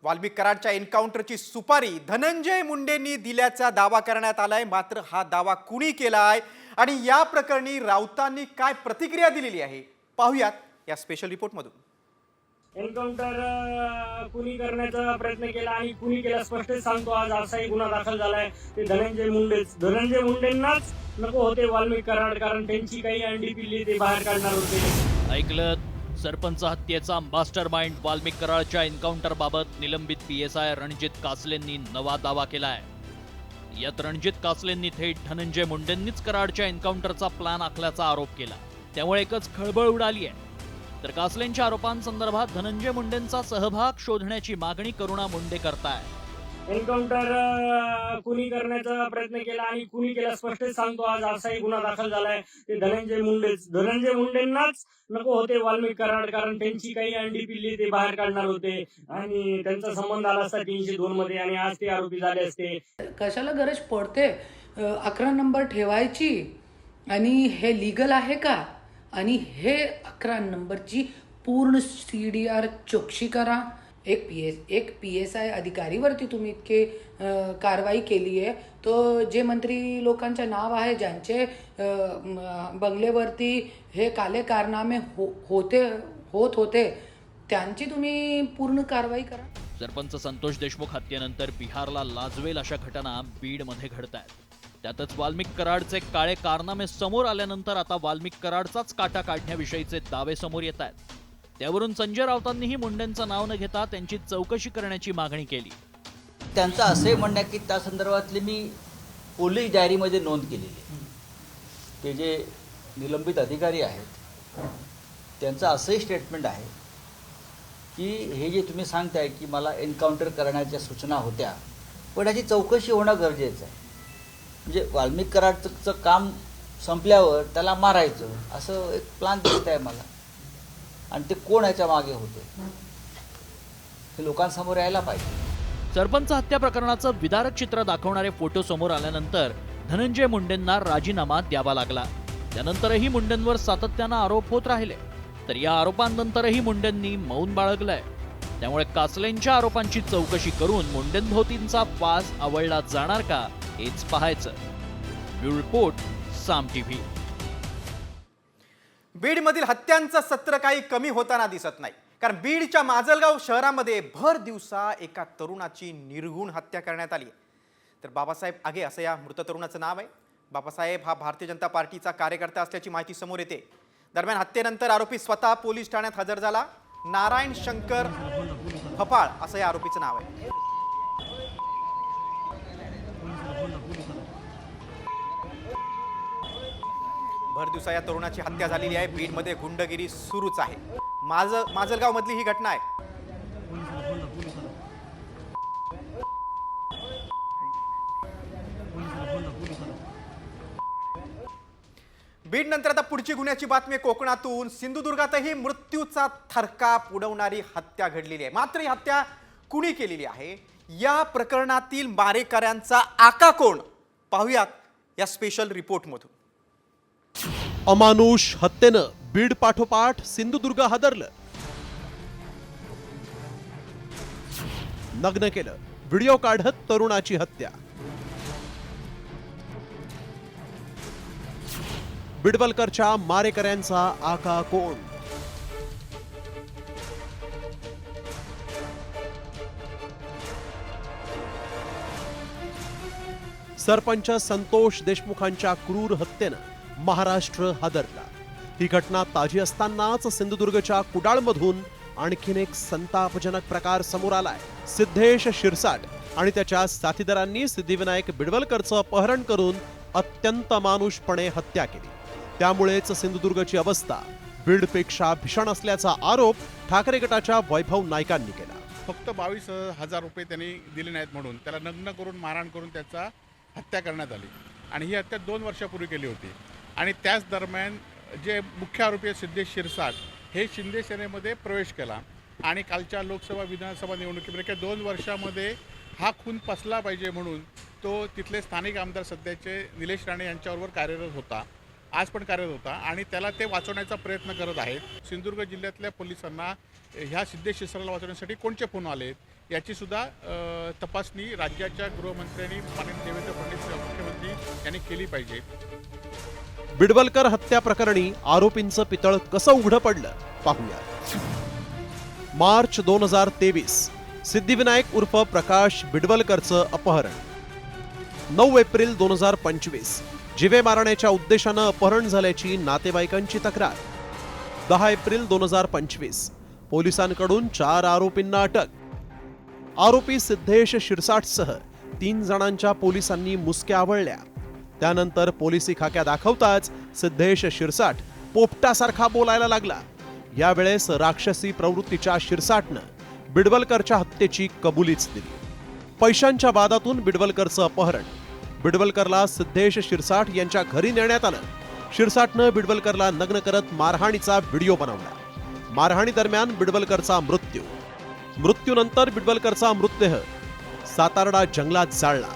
वाल्मिक कराडच्या एन्काउंटरची सुपारी धनंजय मुंडेंनी दिल्याचा दावा करण्यात आलाय। मात्र हा दावा कुणी केलाय आणि या प्रकरणी राऊतांनी काय प्रतिक्रिया दिलेली आहे पाहूयात या स्पेशल रिपोर्ट मधून। एन्काउंटर कुणी करण्याचा प्रयत्न केला आणि कुणी केला स्पष्ट सांगतो। आज असाही गुन्हा दाखल झालाय ते धनंजय मुंडेंनाच नको होते वाल्मिक कराड, कारण त्यांची काही अंडी पिल्ली ते बाहेर काढणार होते। ऐकलं, सरपंच हत्येचा मास्टर माइंड वाल्मिक कराडच्या एन्काउंटर बाबत निलंबित PSI रणजित कासलेंनी नवा दावा केलाय। यात रणजित कासलेंनी थेट धनंजय मुंडेंनीच कराडच्या एन्काउंटरचा प्लॅन आखल्याचा आरोप केला। त्यामुळे एकच खळबळ उडाली आहे। तर कासलेंच्या आरोपांसंदर्भात धनंजय मुंडेंचा सहभाग शोधण्याची मागणी करुणा मुंडे करताय। एन्काउंटर कुणी करण्याचा प्रयत्न केला आणि कुणी केला स्पष्ट सांगतो। आज असाही गुन्हा दाखल झालाय ते धनंजय मुंडेंनाच नको होते वाल्मिक कराड, कारण त्यांची काही अंडी पिल्ली ते बाहेर काढणार होते आणि त्यांचा संबंध आला असता 302 मध्ये आणि आज ते आरोपी झाले असते। कशाला गरज पडते 11 नंबर ठेवायची? आणि हे लीगल आहे का? आणि हे 11 नंबरची पूर्ण CDR चौकशी करा। एक PSI अधिकारीवरती तुम्ही इतके कारवाई केली आहे, तो जे मंत्री लोकांचे नाव आहे ज्यांचे बंगलेवरती हे काले कारनामे होत होते त्यांची तुम्ही पूर्ण कारवाई करा। सरपंच संतोष देशमुख हत्येनंतर बिहारला लाजवेल अशा घटना बीडमध्ये घडतायत। त्यातच वाल्मिक कराडचे काळे कारनामे समोर आल्यानंतर आता वाल्मिक कराडचाच काटा काढण्याविषयीचे दावे समोर येत आहेत। त्यावरून संजय राऊतांनीही मुंडेंचं नाव न घेता त्यांची चौकशी करण्याची मागणी केली। त्यांचं असे म्हणणं की त्या संदर्भातली मी पोलीस डायरीमध्ये नोंद केलेली आहे। ते जे निलंबित अधिकारी आहेत त्यांचं असंही स्टेटमेंट आहे की हे जे तुम्ही सांगताय की मला एन्काउंटर करण्याच्या सूचना होत्या, पण याची चौकशी होणं गरजेचं आहे। म्हणजे वाल्मिक कराडचं काम संपल्यावर त्याला मारायचं असं एक प्लॅन दिसत आहे मला, आणि ते कोण याच्या मागे होते हे लोकांसमोर यायला पाहिजे। सरपंच हत्या प्रकरणाचं विदारक चित्र दाखवणारे फोटो समोर आल्यानंतर धनंजय मुंडेंना राजीनामा द्यावा लागला। त्यानंतरही मुंडेंवर सातत्यानं आरोप होत राहिले। तर या आरोपांनंतरही मुंडेंनी मौन बाळगलंय। त्यामुळे कासलेंच्या आरोपांची चौकशी करून मुंडेंभोवतींचा वास आवळला जाणार का हेच पाहायचं। ब्युरो रिपोर्ट, साम TV। बीडमधील हत्यांचं सत्र काही कमी होताना दिसत नाही, कारण बीडच्या माजलगाव शहरामध्ये भर दिवसा एका तरुणाची निर्घुण हत्या करण्यात आली। तर बाबासाहेब आगे असं या मृत तरुणाचं नाव आहे। बाबासाहेब हा भारतीय जनता पार्टीचा कार्यकर्ता असल्याची माहिती समोर येते। दरम्यान हत्येनंतर आरोपी स्वतः पोलीस ठाण्यात हजर झाला। नारायण शंकर फपाळ असं या आरोपीचं नाव आहे। भर दिवसा या तरुणाची हत्या झालेली आहे। बीडमध्ये गुंडगिरी सुरूच आहे। माजलगाव मधली ही घटना आहे। बीड नंतर आता पुढची गुन्ह्याची बातमी कोकणातून। सिंधुदुर्गातही मृत्यूचा थरकाप उडवणारी हत्या घडलेली आहे। मात्र ही हत्या कुणी केलेली आहे, या प्रकरणातील मारेकऱ्यांचा आका कोण, पाहूयात या स्पेशल रिपोर्ट मधून। अमानुष हत्येनं बीड पाठोपाठ सिंधुदुर्ग हादरलं। नग्न केलं, व्हिडिओ काढत तरुणाची हत्या। बिडवलकरच्या मारेकऱ्यांचा आका कोण? सरपंच संतोष देशमुखांच्या क्रूर हत्येनं महाराष्ट्र हादरला। ही घटना ताजी असतानाच सिंधुदुर्गच्या कुडाळमधून आणखीन एक संतापजनक प्रकार समोर आलाय। सिद्धेश शिरसाट आणि त्याच्या साथीदारांनी सिद्धिविनायक बिडवलकरचं अपहरण करून अत्यंत अमानुषपणे हत्या केली। त्यामुळेच सिंधुदुर्गची अवस्था बीडपेक्षा भीषण असल्याचा आरोप ठाकरे गटाच्या वैभव नाईकांनी केला। फक्त 22,000 रुपये त्यांनी दिले नाहीत म्हणून त्याला नग्न करून मारहाण करून त्याचा हत्या करण्यात आली, आणि ही हत्या 2 वर्षापूर्वी केली होती। आणि त्याच दरम्यान जे मुख्य आरोपी आहेत सिद्धेश शिरसाट, हे शिंदे सेनेमध्ये प्रवेश केला आणि कालच्या लोकसभा विधानसभा निवडणुकीमध्ये 2 वर्षामध्ये हा खून पसला पाहिजे म्हणून तो तिथले स्थानिक आमदार सध्याचे निलेश राणे यांच्याबरोबर कार्यरत होता। आज पण कार्यरत होता आणि त्याला ते वाचवण्याचा प्रयत्न करत आहेत. सिंधुदुर्ग जिल्ह्यातल्या पोलिसांना ह्या सिद्धेश शिरसाटला वाचवण्यासाठी कोणते फोन आलेत याची सुद्धा तपासणी राज्याच्या गृहमंत्र्यांनी माननीय देवेंद्र फडणवीस मुख्यमंत्री यांनी केली पाहिजे. बिडवलकर हत्या प्रकरणी आरोपींचं पितळ कसं उघडं पडलं पाहूया. मार्च 2023 सिद्धिविनायक उर्फ प्रकाश बिडवलकरचं अपहरण. 9 एप्रिल 2025 जिवे मारण्याच्या उद्देशानं अपहरण झाल्याची नातेवाईकांची तक्रार. 10 एप्रिल 2025 पोलिसांकडून 4 आरोपींना अटक. आरोपी सिद्धेश शिरसाटसह 3 जणांच्या पोलिसांनी मुसक्या आवळल्या. त्यानंतर पोलिसी खाक्या दाखवताच सिद्धेश शिरसाट पोपटासारखा बोलायला लागला. यावेळेस राक्षसी प्रवृत्तीच्या शिरसाटनं बिडवलकरच्या हत्येची कबुलीच दिली. पैशांच्या वादातून बिडवलकरचं अपहरण. बिडवलकरला सिद्धेश शिरसाट यांच्या घरी नेण्यात आलं. शिरसाटनं बिडवलकरला नग्न करत मारहाणीचा व्हिडिओ बनवला. मारहाणी दरम्यान बिडवलकरचा मृत्यू. मृत्यूनंतर बिडवलकरचा मृतदेह सातारडा जंगलात जाळला.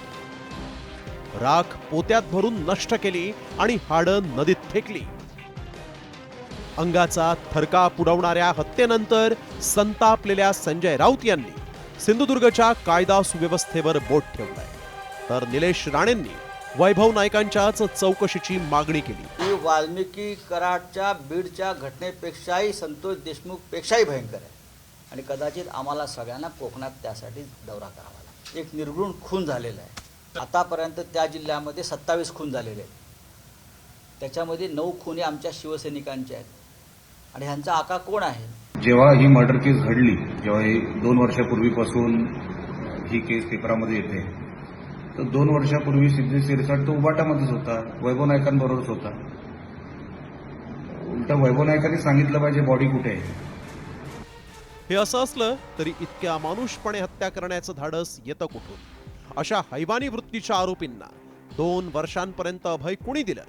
राख पोत्यात भरून नष्ट केली आणि हाडं नदीत फेकली. अंगाचा थरकाप उडवणाऱ्या हत्येनंतर संतापलेल्या संजय राऊत यांनी सिंधुदुर्गच्या कायदा सुव्यवस्थेवर बोट ठेवलंय. तर निलेश राणेंनी वैभव नाईकांच्याच चौकशीची मागणी केली. ही वाल्मिकी कराडच्या बीडच्या घटनेपेक्षाही संतोष देशमुख पेक्षाही भयंकर आहे आणि कदाचित आम्हाला सगळ्यांना कोकणात त्यासाठी दौरा करावा लागेल. एक निर्घृण खून झालेला आहे. आतापर्यंत त्या जिल्ह्यामध्ये 27 खून झालेले आहेत. त्याच्यामध्ये 9 खून हे आमच्या शिवसैनिकांचे आहेत आणि ह्यांचा आका कोण आहे? जेव्हा ही मर्डर केस घडली, जेव्हा ही 2 वर्षापूर्वीपासून ही केस पेपरामध्ये येते, तर 2 वर्षापूर्वी सिद्धेश शिरसाट तो उबाटामध्येच होता, वैभव नाईकांबरोबरच होता. उलट वैभव नाईकांनी सांगितलं पाहिजे बॉडी कुठे आहे. हे असं असलं तरी इतक्या अमानुषपणे हत्या करण्याचं धाडस येतं कुठून? अशा हैवानी वृत्तीच्या आरोपींना 2 वर्षांपर्यंत अभय कुणी दिलं?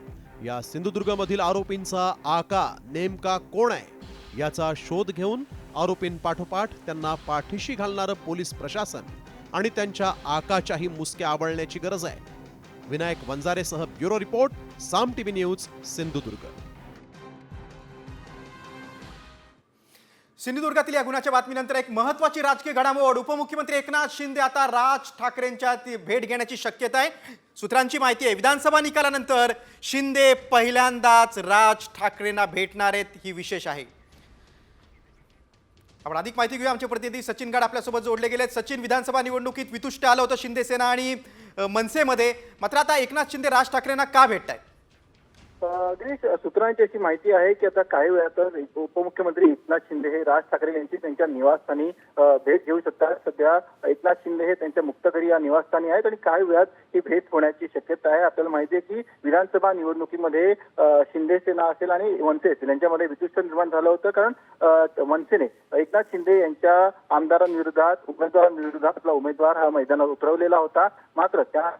या सिंधुदुर्गमधील आरोपींचा आका नेमका कोण आहे याचा शोध घेऊन आरोपींपाठोपाठ त्यांना पाठीशी घालणारं पोलीस प्रशासन आणि त्यांच्या आकाच्याही मुसक्या आवळण्याची गरज आहे. विनायक वंजारेसह ब्युरो रिपोर्ट, साम टीव्ही न्यूज, सिंधुदुर्ग. सिंधुदुर्गातील या गुन्ह्याच्या बातमीनंतर एक महत्त्वाची राजकीय घडामोड. उपमुख्यमंत्री एकनाथ शिंदे आता राज ठाकरेंच्या भेट घेण्याची शक्यता आहे. सूत्रांची माहिती आहे विधानसभा निकालानंतर शिंदे पहिल्यांदाच राज ठाकरेंना भेटणार आहेत, ही विशेष आहे. आपण अधिक माहिती घेऊया. आमचे प्रतिनिधी सचिन गाड आपल्यासोबत जोडले गेलेत. सचिन, विधानसभा निवडणुकीत वितुष्ट आलं होतं शिंदे सेना आणि मनसेमध्ये, मात्र आता एकनाथ शिंदे राज ठाकरेंना का भेटतायत? गिरीश, सूत्रांची अशी माहिती आहे की आता काही वेळातच उपमुख्यमंत्री एकनाथ शिंदे हे राज ठाकरे यांची त्यांच्या निवासस्थानी भेट घेऊ शकतात. सध्या एकनाथ शिंदे हे त्यांच्या मुक्ताघरी या निवासस्थानी आहेत आणि काही वेळात ही भेट होण्याची शक्यता आहे. आपल्याला माहिती आहे की विधानसभा निवडणुकीमध्ये शिंदे सेना असेल आणि मनसे असेल यांच्यामध्ये वितुष्ट निर्माण झालं होतं, कारण मनसेने एकनाथ शिंदे यांच्या उमेदवारांविरोधात आपला उमेदवार हा मैदानात उतरवलेला होता. मात्र त्या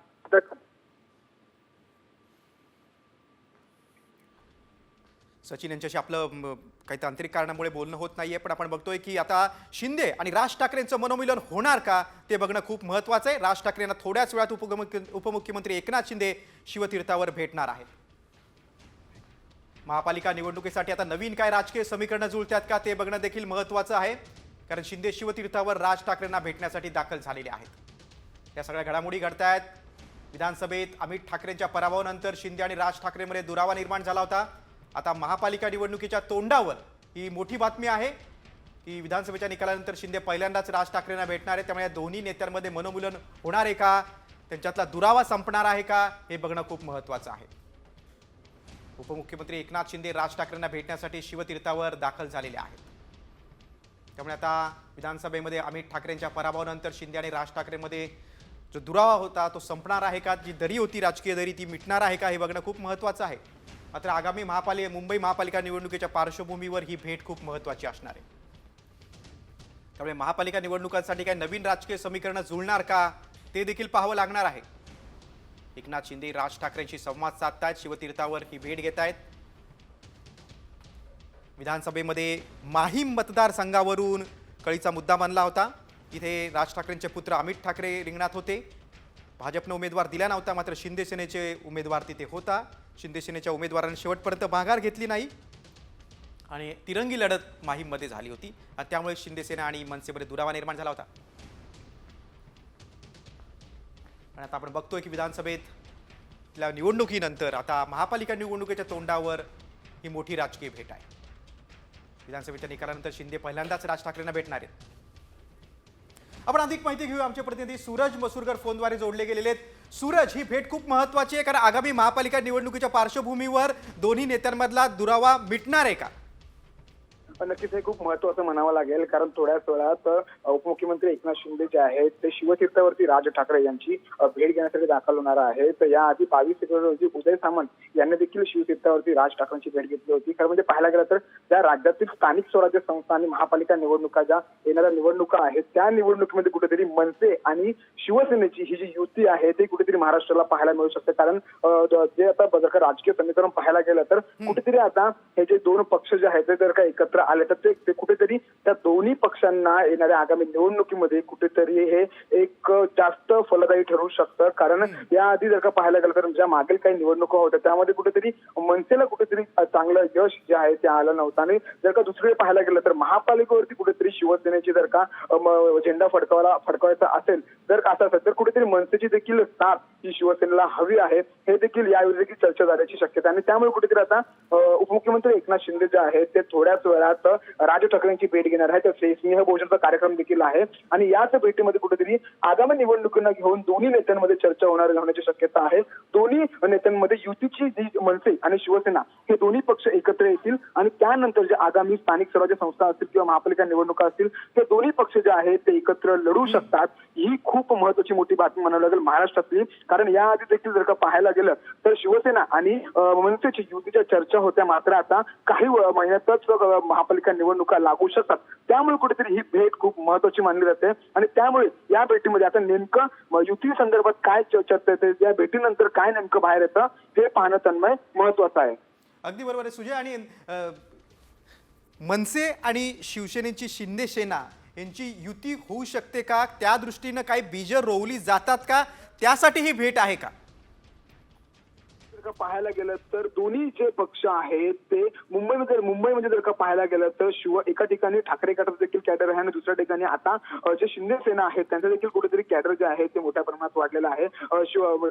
सचिन यांच्याशी आपलं काही तांत्रिक कारणामुळे बोलणं होत नाहीये, पण आपण बघतोय की आता शिंदे आणि राज ठाकरेंचं मनोमिलन होणार का ते बघणं खूप महत्त्वाचं आहे. राज ठाकरेंना थोड्याच वेळात उपमुख्यमंत्री एकनाथ शिंदे शिवतीर्थावर भेटणार आहेत. महापालिका निवडणुकीसाठी आता नवीन काय राजकीय समीकरणं जुळतात का ते बघणं देखील महत्त्वाचं आहे, कारण शिंदे शिवतीर्थावर राज ठाकरेंना भेटण्यासाठी दाखल झालेले आहेत. या सगळ्या घडामोडी घडतायत. विधानसभेत अमित ठाकरेंच्या पराभवानंतर शिंदे आणि राज ठाकरेंमध्ये दुरावा निर्माण झाला होता. आता महापालिका निवडणुकीच्या तोंडावर ही मोठी बातमी आहे की विधानसभेच्या निकालानंतर शिंदे पहिल्यांदाच राज ठाकरेंना भेटणार आहे. त्यामुळे या दोन्ही नेत्यांमध्ये मनोमिलन होणार आहे का, त्यांच्यातला दुरावा संपणार आहे का, हे बघणं खूप महत्त्वाचं आहे. उपमुख्यमंत्री एकनाथ शिंदे राज ठाकरेंना भेटण्यासाठी शिवतीर्थावर दाखल झालेले आहेत. त्यामुळे आता विधानसभेमध्ये अमित ठाकरेंच्या पराभवानंतर शिंदे आणि राज ठाकरेंमध्ये जो दुरावा होता तो संपणार आहे का, जी दरी होती राजकीय दरी ती मिटणार आहे का, हे बघणं खूप महत्त्वाचं आहे. मात्र आगामी मुंबई महापालिका निवडणुकीच्या पार्श्वभूमीवर ही भेट खूप महत्त्वाची असणार आहे. त्यामुळे महापालिका निवडणुकांसाठी काही नवीन राजकीय समीकरणं जुळणार का ते देखील पाहावं लागणार आहे. एकनाथ शिंदे राज ठाकरेंशी संवाद साधतायत, शिवतीर्थावर ही भेट घेत आहेत. विधानसभेमध्ये माहीम मतदारसंघावरून कळीचा मुद्दा मानला होता. इथे राज ठाकरेंचे पुत्र अमित ठाकरे रिंगणात होते. भाजपनं उमेदवार दिला नव्हता, मात्र शिंदे सेनेचे उमेदवार तिथे होता. शिंदे सेनेच्या उमेदवारांनी शेवटपर्यंत माघार घेतली नाही आणि तिरंगी लढत माहीममध्ये झाली होती आणि त्यामुळे शिंदे सेना आणि मनसेमध्ये दुरावा निर्माण झाला होता. आणि आता आपण बघतोय की विधानसभेतल्या निवडणुकीनंतर आता महापालिका निवडणुकीच्या तोंडावर ही मोठी राजकीय भेट आहे. विधानसभेच्या निकालानंतर शिंदे पहिल्यांदाच राज ठाकरेंना भेटणार आहेत. आपण अधिक माहिती घेऊया. आमचे प्रतिनिधी सूरज मसूरकर फोनद्वारे जोडले गेलेले आहेत. सूरज, ही भेट खूप महत्त्वाची आहे कारण आगामी महापालिका निवडणुकीच्या पार्श्वभूमीवर दोन्ही नेत्यांमधला दुरावा मिटणार आहे का? नक्कीच हे खूप महत्वाचं म्हणावं लागेल, कारण थोड्याच वेळात उपमुख्यमंत्री एकनाथ शिंदे जे आहेत ते शिवतीर्थावरती राज ठाकरे यांची भेट घेण्यासाठी दाखल होणार आहेत. याआधी 22 फेब्रुवारी रोजी उदय सामंत यांनी देखील शिवतीर्थावरती राज ठाकरेंची भेट घेतली होती. खरं म्हणजे पाहायला गेलं तर त्या राज्यातील स्थानिक स्वराज्य संस्था आणि महापालिका निवडणुका ज्या येणाऱ्या निवडणुका आहेत त्या निवडणुकीमध्ये कुठेतरी मनसे आणि शिवसेनेची ही जी युती आहे ती कुठेतरी महाराष्ट्राला पाहायला मिळू शकते. कारण जे आता जर का राजकीय समीकरण पाहायला गेलं तर कुठेतरी आता हे जे दोन पक्ष जे आहेत ते जर का एकत्र आले तर ते कुठेतरी त्या दोन्ही पक्षांना येणाऱ्या आगामी निवडणुकीमध्ये कुठेतरी हे एक जास्त फलदायी ठरू शकतं. कारण याआधी जर का पाहायला गेलं तर ज्या मागील काही निवडणुका होत्या त्यामध्ये कुठेतरी मनसेला कुठेतरी चांगलं यश जे आहे ते आलं नव्हतं. आणि जर का दुसरीकडे पाहायला गेलं तर महापालिकेवरती कुठेतरी शिवसेनेची जर का झेंडा फडकवायचा असेल जर का असं असेल तर कुठेतरी मनसेची देखील साथ ही शिवसेनेला हवी आहे, हे देखील यावेळी देखील चर्चा झाल्याची शक्यता. आणि त्यामुळे कुठेतरी आता उपमुख्यमंत्री एकनाथ शिंदे जे आहेत ते थोड्याच वेळात राज ठाकरेंची भेट घेणार आहे. तर स्नेहभोजनचा कार्यक्रम देखील आहे आणि याच भेटीमध्ये कुठेतरी आगामी निवडणुकींना घेऊन दोन्ही नेत्यांमध्ये चर्चा होण्याची शक्यता आहे. दोन्ही नेत्यांमध्ये युतीची जी मनसे आणि शिवसेना हे दोन्ही पक्ष एकत्र येतील आणि त्यानंतर जे आगामी स्थानिक स्वराज्य संस्था असतील किंवा महापालिका निवडणुका असतील ते दोन्ही पक्ष जे आहेत ते एकत्र लढू शकतात. ही खूप महत्वाची मोठी बातमी म्हणावी लागेल महाराष्ट्रातली. कारण याआधी देखील जर का पाहायला गेलं तर शिवसेना आणि मनसेची युतीच्या चर्चा होत्या, मात्र आता काही महिन्यातच महापालिका निवडणुका लागू शकतात. त्यामुळे कुठेतरी ही भेट खूप महत्वाची मानली जाते आणि त्यामुळे या भेटीमध्ये आता नेमकं युती संदर्भात काय चर्चा येते, या भेटीनंतर काय नेमकं बाहेर येतं हे पाहणं तन्मय महत्वाचं आहे. अगदी बरोबर आहे सुजय. आणि मनसे आणि शिवसेनेची शिंदे सेना यांची युती होऊ शकते का, त्या दृष्टीनं काही बीजं रोवली जातात का, त्यासाठी ही भेट आहे का? पाहायला गेलं तर दोन्ही जे पक्ष आहेत ते मुंबईमध्ये जर का पाहायला गेलं तर एका ठिकाणी ठाकरे गटाचं देखील कॅडर आहे आणि दुसऱ्या ठिकाणी आता जे शिंदे सेना आहेत त्यांचं देखील कुठेतरी कॅडर जे आहे ते मोठ्या प्रमाणात वाढलेलं आहे.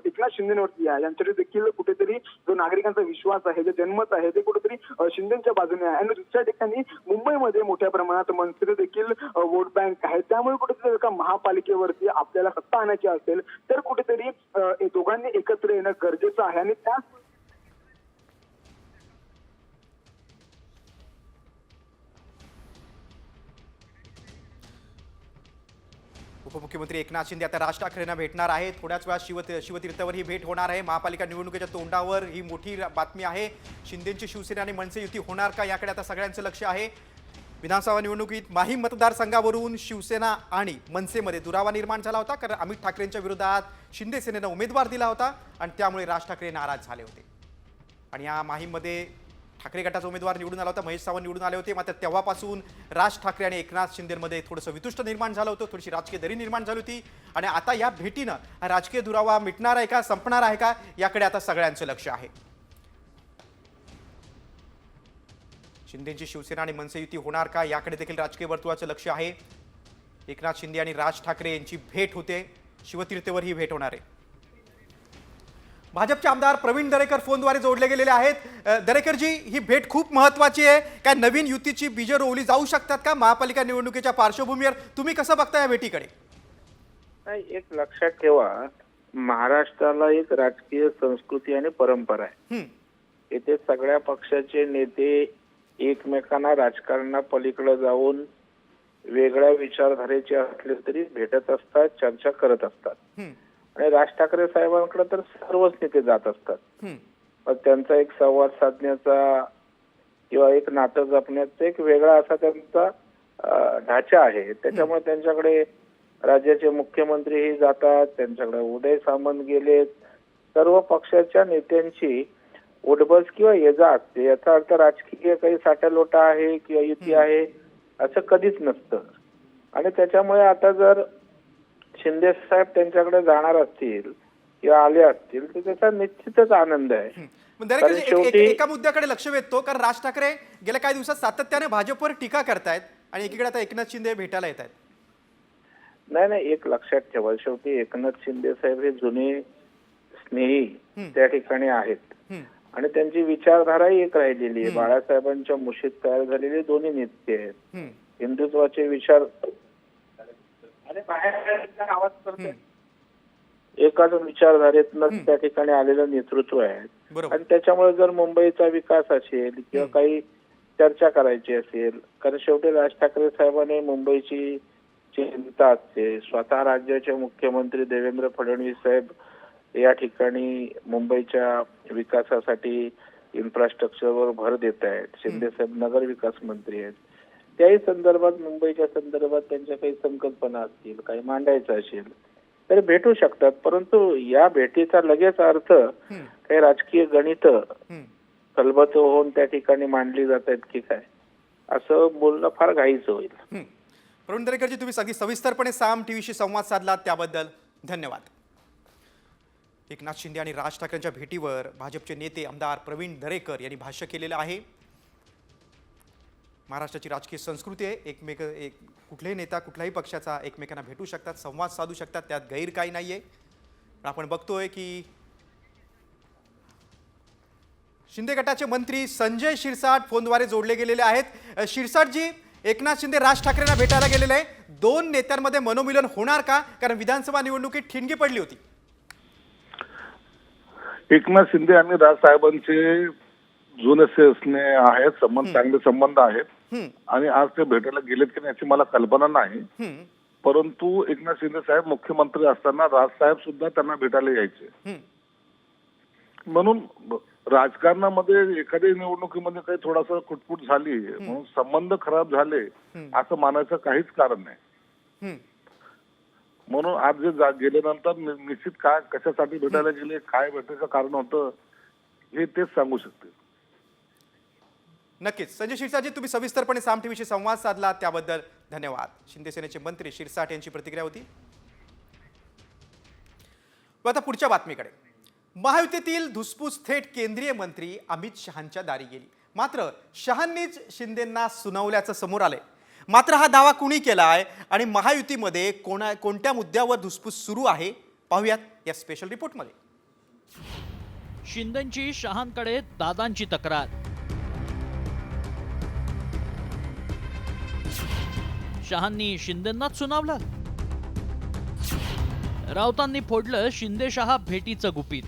एकनाथ शिंदेवरती यांच्याकडे देखील कुठेतरी जो नागरिकांचा विश्वास आहे, जे जनमत आहे ते कुठेतरी शिंदेच्या बाजूने आहे आणि दुसऱ्या ठिकाणी मुंबईमध्ये मोठ्या प्रमाणात मनसे देखील वोट बँक आहे. त्यामुळे कुठेतरी जर का महापालिकेवरती आपल्याला सत्ता आणायची असेल तर कुठेतरी दोघांनी एकत्र येणं गरजेचं आहे. आणि त्या उपमुख्यमंत्री एकनाथ शिंदे आता राज ठाकरेंना भेटणार आहेत. थोड्याच वेळात शिवतीर्थावर ही भेट होणार आहे. महापालिका निवडणुकीच्या तोंडावर ही मोठी बातमी आहे. शिंदेची शिवसेना आणि मनसे युती होणार का याकडे आता सगळ्यांचं लक्ष आहे. विधानसभा निवडणुकीत माहीम मतदारसंघावरून शिवसेना आणि मनसेमध्ये दुरावा निर्माण झाला होता, कारण अमित ठाकरेंच्या विरोधात शिंदे सेनेनं उमेदवार दिला होता आणि त्यामुळे राज ठाकरे नाराज झाले होते. आणि या माहीममध्ये ठाकरे गटाचा उमेदवार निवडून आला होता, महेश सावंत निवडून आले होते. मात्र तेव्हापासून राज ठाकरे आणि एकनाथ शिंदेमध्ये थोडंसं वितुष्ट निर्माण झालं होतं, थोडीशी राजकीय दरी निर्माण झाली होती. आणि आता या भेटीनं हा राजकीय दुरावा मिटणार आहे का, संपणार आहे का, याकडे आता सगळ्यांचं लक्ष आहे. शिंदेची शिवसेना आणि मनसे युती होणार का याकडे देखील राजकीय वर्तुळाचं लक्ष आहे. एकनाथ शिंदे आणि राज ठाकरे यांची भेट होते, शिवतीर्थेवर ही भेट होणार आहे. भाजपचे आमदार प्रवीण दरेकर फोनद्वारे जोडले गेलेले आहेत. दरेकरजी, ही भेट खूप महत्त्वाची आहे. काय नवीन युतीची बीजं रोवली जाऊ शकतात का महापालिका निवडणुकीच्या पार्श्वभूमीवर? तुम्ही कसं बघता या भेटीकडे? नाही, एक लक्षात ठेवा, महाराष्ट्राला एक राजकीय संस्कृती आणि परंपरा आहे. येथे सगळ्या पक्षाचे नेते एकमेकांना राजकारणा पलीकडे जाऊन वेगळ्या विचारधारेचे असले तरी भेटत असतात, चर्चा करत असतात. आणि राज ठाकरे साहेबांकडे तर सर्वच नेते जात असतात. मग त्यांचा एक संवाद साधण्याचा किंवा एक नातं जपण्याचा एक वेगळा असा त्यांचा ढाचा आहे. त्याच्यामुळे त्यांच्याकडे राज्याचे मुख्यमंत्रीही जातात, त्यांच्याकडे उदय सामंत गेलेत. सर्व पक्षाच्या नेत्यांची उठबस किंवा ये जा असते. याचा अर्थ राजकीय काही साठालोटा आहे किंवा युती आहे असं कधीच नसतं. आणि त्याच्यामुळे आता जर शिंदे साहेब त्यांच्याकडे जाणार असतील किंवा आले असतील तर त्याचा निश्चितच आनंद आहे. पण दरेकर एका मुद्द्याकडे लक्ष वेधतो, कारण राज ठाकरे गेल्या काही दिवसात सातत्याने भाजपवर टीका करतायत आणि एकीकडे आता एकनाथ शिंदे भेटायला येत आहेत. नाही, एक लक्षात ठेवा, शेवटी एकनाथ शिंदे साहेब हे जुने स्नेही त्या ठिकाणी आहेत आणि त्यांची विचारधाराही एक राहिलेली आहे. बाळासाहेबांच्या मुशीत तयार झालेले दोन्ही नेते आहेत. हिंदुत्वाचे विचार आणि बाहेर आवाज करते एकाच विचारधारेतून त्या ठिकाणी आलेलं नेतृत्व आहे आणि त्याच्यामुळे जर मुंबईचा विकास असेल किंवा काही चर्चा करायची असेल, कारण शेवटी राज ठाकरे साहेबांनी मुंबईची चिंता असते. स्वतः राज्याचे मुख्यमंत्री देवेंद्र फडणवीस साहेब या ठिकाणी मुंबईच्या विकासासाठी इन्फ्रास्ट्रक्चरवर भर देत आहेत. शिंदे साहेब नगर विकास मंत्री आहेत. त्याही संदर्भात मुंबईच्या संदर्भात त्यांच्या काही संकल्पना असतील, काही मांडायचं असेल तर भेटू शकतात. परंतु या भेटीचा लगेच अर्थ काही राजकीय गणित कलबत होऊन त्या ठिकाणी मांडली जात आहेत की काय, असं बोलणं फार घाईचं होईल. प्रवीण दरेकरजी, तुम्ही अगदी सविस्तरपणे साम टीव्हीशी संवाद साधलात त्याबद्दल धन्यवाद. एकनाथ शिंदे आणि राज ठाकरेंच्या भेटीवर भाजपचे नेते आमदार प्रवीण दरेकर यांनी भाष्य केलेलं आहे. महाराष्ट्राची राजकीय संस्कृती आहे, कुठलाही नेता कुठल्याही पक्षाचा एकमेकांना भेटू शकतात, संवाद साधू शकतात, त्यात गैर काही नाहीये. आपण बघतोय की शिंदे गटाचे मंत्री संजय शिरसाट फोनद्वारे जोडले गेलेले आहेत. शिरसाटजी, एकनाथ शिंदे राज ठाकरेंना भेटायला गेलेले आहे, दोन नेत्यांमध्ये मनोमिलन होणार का? कारण विधानसभा निवडणुकीत ठिणगी पडली होती. एकनाथ शिंदे आणि राज साहेबांचे जुने स्नेह आहेत, चांगले संबंध आहेत आणि आज ते भेटायला गेलेत की नाही याची मला कल्पना नाही. परंतु एकनाथ शिंदे साहेब मुख्यमंत्री असताना राज साहेब सुद्धा त्यांना भेटायला यायचे. म्हणून राजकारणामध्ये एखाद्या निवडणुकीमध्ये काही थोडासा खुटफुट झाली म्हणून संबंध खराब झाले असं मानायचं काहीच कारण नाही. म्हणून आज जे गेल्यानंतर निश्चित काय कशासाठी भेटायला गेले, काय भेटायचं कारण होतं हे तेच सांगू शकते. नक्कीच. संजय शिरसाटजी, तुम्ही सविस्तरपणे साम टीव्हीशी संवाद साधला त्याबद्दल धन्यवाद. शिंदे सेनेचे मंत्री शिरसाट यांची प्रतिक्रिया होती. आता पुढच्या बातमीकडे. महायुतीतील धुसफूस थेट केंद्रीय मंत्री अमित शहांच्या दारी गेली. मात्र शहांनीच शिंदेंना सुनावल्याचं समोर आलंय. मात्र हा दावा कुणी केलाय आणि महायुतीमध्ये कोणत्या मुद्द्यावर धुसफूस सुरू आहे, पाहूयात या स्पेशल रिपोर्टमध्ये. शिंदेंची शहांकडे दादांची तक्रार. शहांनी शिंदेंनाच सुनावलं. राऊतांनी फोडलं शिंदे शहा भेटीचं गुपित.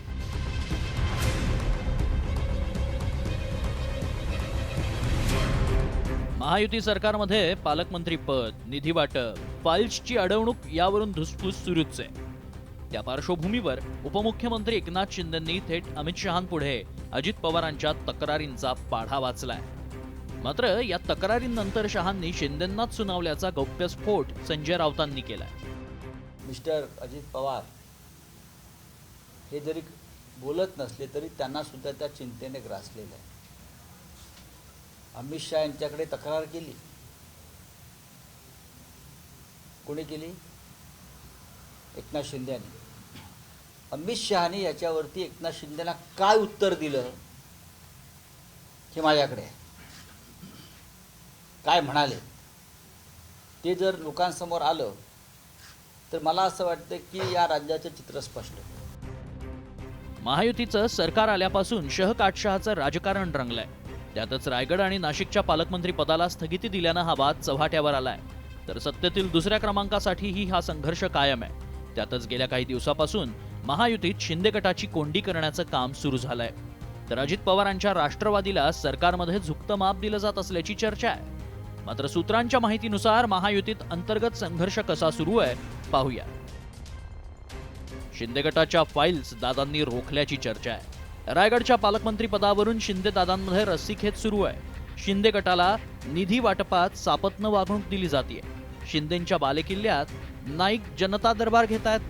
महायुती सरकारमध्ये पालकमंत्री पद, निधी वाटप, फाईल्सची अडवणूक यावरून धुसफूस सुरूच आहे. त्या पार्श्वभूमीवर उपमुख्यमंत्री एकनाथ शिंदेंनी थेट अमित शहांपुढे अजित पवारांच्या तक्रारींचा पाढा वाचलाय. मात्र या तक्रारींनंतर शहांनी शिंदेंनाच सुनावल्याचा गौप्यस्फोट संजय राऊतांनी केलाय. मिस्टर अजित पवार हे जरी बोलत नसले तरी त्यांना सुद्धा त्या चिंतेने ग्रासलेलं आहे. अमित शहा यांच्याकडे तक्रार केली. कोणी केली? एकनाथ शिंदे यांनी. अमित शहाने याच्यावरती एकनाथ शिंदेना काय उत्तर दिलं हे माझ्याकडे आहे. काय म्हणाले ते जर लोकांसमोर आलं तर मला असं वाटतं की या राज्याचं चित्र स्पष्ट होतं. महायुतीचं सरकार आल्यापासून शहकाटशहाचं राजकारण रंगलंय. त्यातच रायगड आणि नाशिकच्या पालकमंत्री पदाला स्थगिती दिल्यानं हा वाद चव्हाट्यावर आलाय. तर सत्तेतील दुसऱ्या क्रमांकासाठीही हा संघर्ष कायम आहे. त्यातच गेल्या काही दिवसापासून महायुतीत शिंदे गटाची कोंडी करण्याचं काम सुरू झालंय. तर अजित पवारांच्या राष्ट्रवादीला सरकारमध्ये झुकतं माप दिलं जात असल्याची चर्चा आहे. मात्र सूत्रांच्या माहितीनुसार महायुतीत अंतर्गत संघर्ष कसा सुरू आहे पाहूया. शिंदे गटाच्या फाईल्स दादांनी रोखल्याची चर्चा आहे. रायगडच्या पालकमंत्री पदावरून शिंदे दादांमध्ये रस्सीखेच सुरू आहे. शिंदे गटाला निधी वाटपात सापत्न वागणूक दिली जाते. शिंदेंच्या बालेकिल्ल्यात नाईक जनता दरबार घेतायत.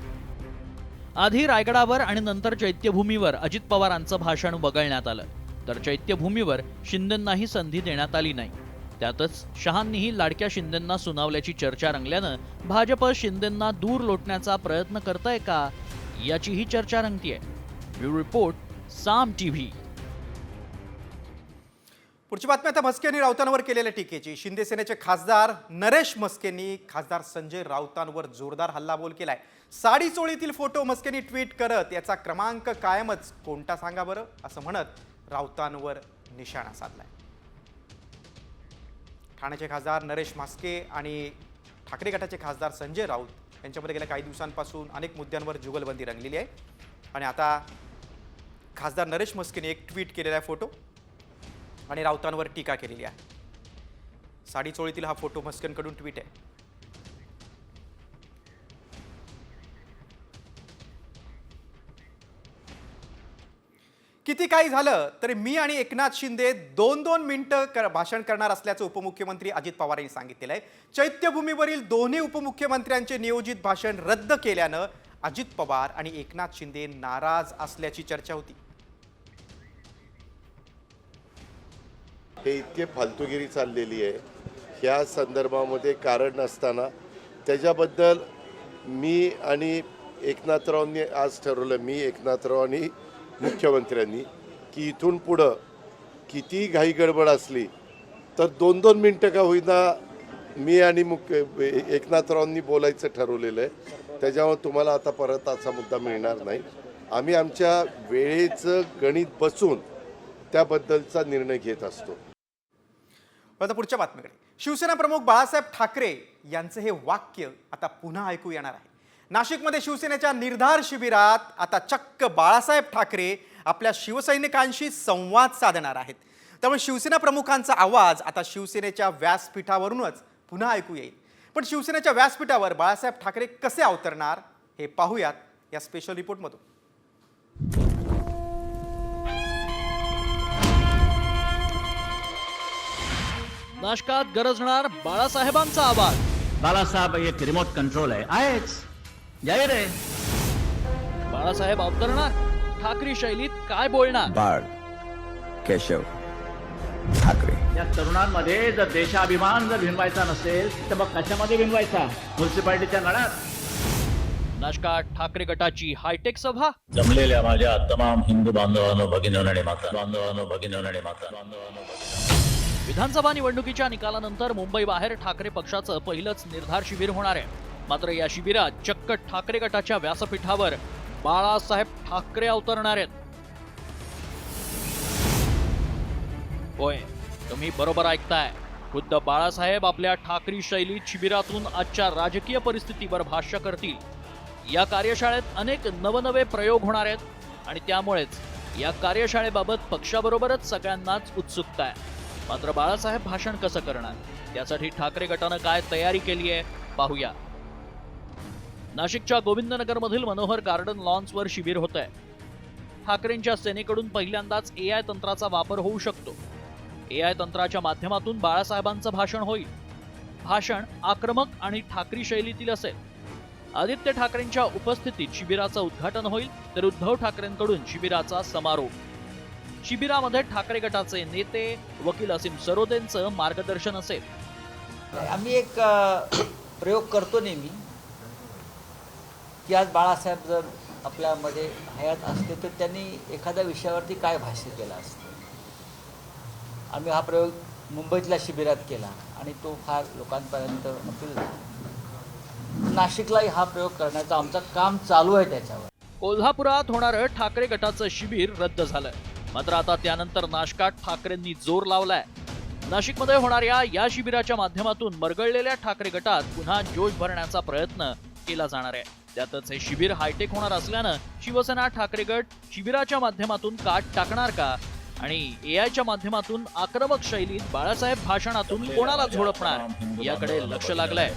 आधी रायगडावर आणि नंतर चैत्यभूमीवर अजित पवारांचं भाषण वगळण्यात आलं. तर चैत्यभूमीवर शिंदेंनाही संधी देण्यात आली नाही. त्यातच शहांनीही लाडक्या शिंदेंना सुनावल्याची चर्चा रंगल्यानं भाजप शिंदेंना दूर लोटण्याचा प्रयत्न करतंय का याचीही चर्चा रंगतीये. ब्युरो रिपोर्ट, साम टीव्ही. पुढची बातमी आता म्हस्के आणि राऊतांवर केलेल्या टीकेची. शिंदे सेनेचे खासदार नरेश म्हस्केंनी खासदार संजय राऊतांवर जोरदार हल्लाबोल केलाय. साडी चोळीतील फोटो म्हस्केंनी ट्विट करत याचा क्रमांक कायमच कोणता सांगा बरं असं म्हणत राऊतांवर निशाणा साधलाय. ठाण्याचे खासदार नरेश म्हस्के आणि ठाकरे गटाचे खासदार संजय राऊत यांच्यामध्ये गेल्या काही दिवसांपासून अनेक मुद्द्यांवर जुगलबंदी रंगलेली आहे. आणि आता खासदार नरेश म्हस्केने एक ट्विट केलेला आहे फोटो आणि राऊतांवर टीका केलेली आहे. साडी चोळीतील हा फोटो म्हस्केंकडून ट्विट आहे. किती काही झालं तरी मी आणि एकनाथ शिंदे 2-2 मिनिटं भाषण करणार असल्याचं उपमुख्यमंत्री अजित पवार यांनी सांगितलेलं आहे. चैत्यभूमीवरील दोन्ही उपमुख्यमंत्र्यांचे नियोजित भाषण रद्द केल्यानं अजित पवार आणि एकनाथ शिंदे नाराज असल्याची चर्चा होती. हे इतके फालतूगिरी चाललेली आहे ह्या संदर्भामध्ये कारण नसताना त्याच्याबद्दल मी आणि एकनाथरावांनी आज ठरवलं, मी एकनाथराव आणि मुख्यमंत्र्यांनी, की इथून पुढं किती घाई गडबड असली तर 2-2 मिनटं का होईना मी आणि एकनाथरावांनी बोलायचं ठरवलेलं आहे. त्याच्यामुळे तुम्हाला आता परत असा मुद्दा मिळणार नाही. आम्ही आमच्या वेळेचं गणित बसून त्याबद्दलचा निर्णय घेत असतो. आता पुढच्या बातमीकडे. शिवसेना प्रमुख बाळासाहेब ठाकरे यांचं हे वाक्य आता पुन्हा ऐकू येणार आहे. नाशिकमध्ये शिवसेनेच्या निर्धार शिबिरात आता चक्क बाळासाहेब ठाकरे आपल्या शिवसैनिकांशी संवाद साधणार आहेत. त्यामुळे शिवसेना प्रमुखांचा आवाज आता शिवसेनेच्या व्यासपीठावरूनच पुन्हा ऐकू येईल. पण शिवसेनेच्या व्यासपीठावर बाळासाहेब ठाकरे कसे अवतरणार हे पाहूयात या स्पेशल रिपोर्टमधून. नाशकात गरजणार बाळासाहेबांचा आवाज. बाळासाहेब एक रिमोट कंट्रोल आहेच, जाहीर आहे. बाळासाहेब अवतरणार, ठाकरे शैलीत काय बोलणार. बाळ केशव ठाकरे. या तरुणांमध्ये जर देशाभिमान जर भिनवायचा नसेल तर मग कशामध्ये भिनवायचा? म्युन्सिपाल्टीच्या नळात. नाशकात ठाकरे गटाची हायटेक सभा. जमलेल्या माझ्या तमाम हिंदू बांधवांनो, भगिनींनो आणि माता. विधानसभा निवडणुकीच्या निकालानंतर मुंबई बाहेर ठाकरे पक्षाचं पहिलंच निर्धार शिबिर होणार आहे. मात्र या शिबिरात चक्क ठाकरे गटाच्या व्यासपीठावर बाळासाहेब ठाकरे अवतरणार आहेत. होय, तुम्ही बरोबर ऐकताय. खुद्द बाळासाहेब आपल्या ठाकरी शैलीत शिबिरातून आजच्या राजकीय परिस्थितीवर भाष्य करतील. या कार्यशाळेत अनेक नवनवे प्रयोग होणार आहेत आणि त्यामुळेच या कार्यशाळेबाबत पक्षाबरोबरच सगळ्यांनाच उत्सुकता आहे. मात्र बाळासाहेब भाषण कसं करणार, त्यासाठी ठाकरे गटानं काय तयारी केली आहे पाहूया. नाशिकच्या गोविंदनगरमधील मनोहर गार्डन लॉन्सवर शिबिर होत आहे. ठाकरेंच्या सेनेकडून पहिल्यांदाच AI तंत्राचा वापर होऊ शकतो. AI तंत्राच्या माध्यमातून बाळासाहेबांचं भाषण होईल. भाषण आक्रमक आणि ठाकरी शैलीतील असेल. आदित्य ठाकरेंच्या उपस्थितीत शिबिराचं उद्घाटन होईल, तर उद्धव ठाकरेंकडून शिबिराचा समारोप. शिबिरामध्ये ठाकरे गटाचे नेते वकील असीम सरोदेंचं मार्गदर्शन असेल. आम्ही एक प्रयोग करतो नेहमी की आज बाळासाहेब जर आपल्यामध्ये हयात असते तर त्यांनी एखाद्या विषयावरती काय भाष्य केलं असतं. आम्ही हा प्रयोग मुंबईतल्या शिबिरात केला आणि तो फार लोकांपर्यंत अपील झाला. नाशिकलाही हा प्रयोग करण्याचं आमचं काम चालू आहे. त्याच्यावर कोल्हापुरात होणारं ठाकरे गटाचं शिबिर रद्द झालं. मात्र आता त्यानंतर नाशकात ठाकरेंनी जोर लावलाय. नाशिकमध्ये होणाऱ्या या शिबिराच्या माध्यमातून मरगळलेल्या ठाकरे गटात पुन्हा जोश भरण्याचा प्रयत्न केला जाणार आहे. त्यातच हे शिबिर हायटेक होणार असल्यानं शिवसेना ठाकरे गट शिबिराच्या माध्यमातून काट टाकणार का आणि AIच्या माध्यमातून आक्रमक शैलीत बाळासाहेब भाषणातून कोणाला झोडपणार याकडे लक्ष लागलंय.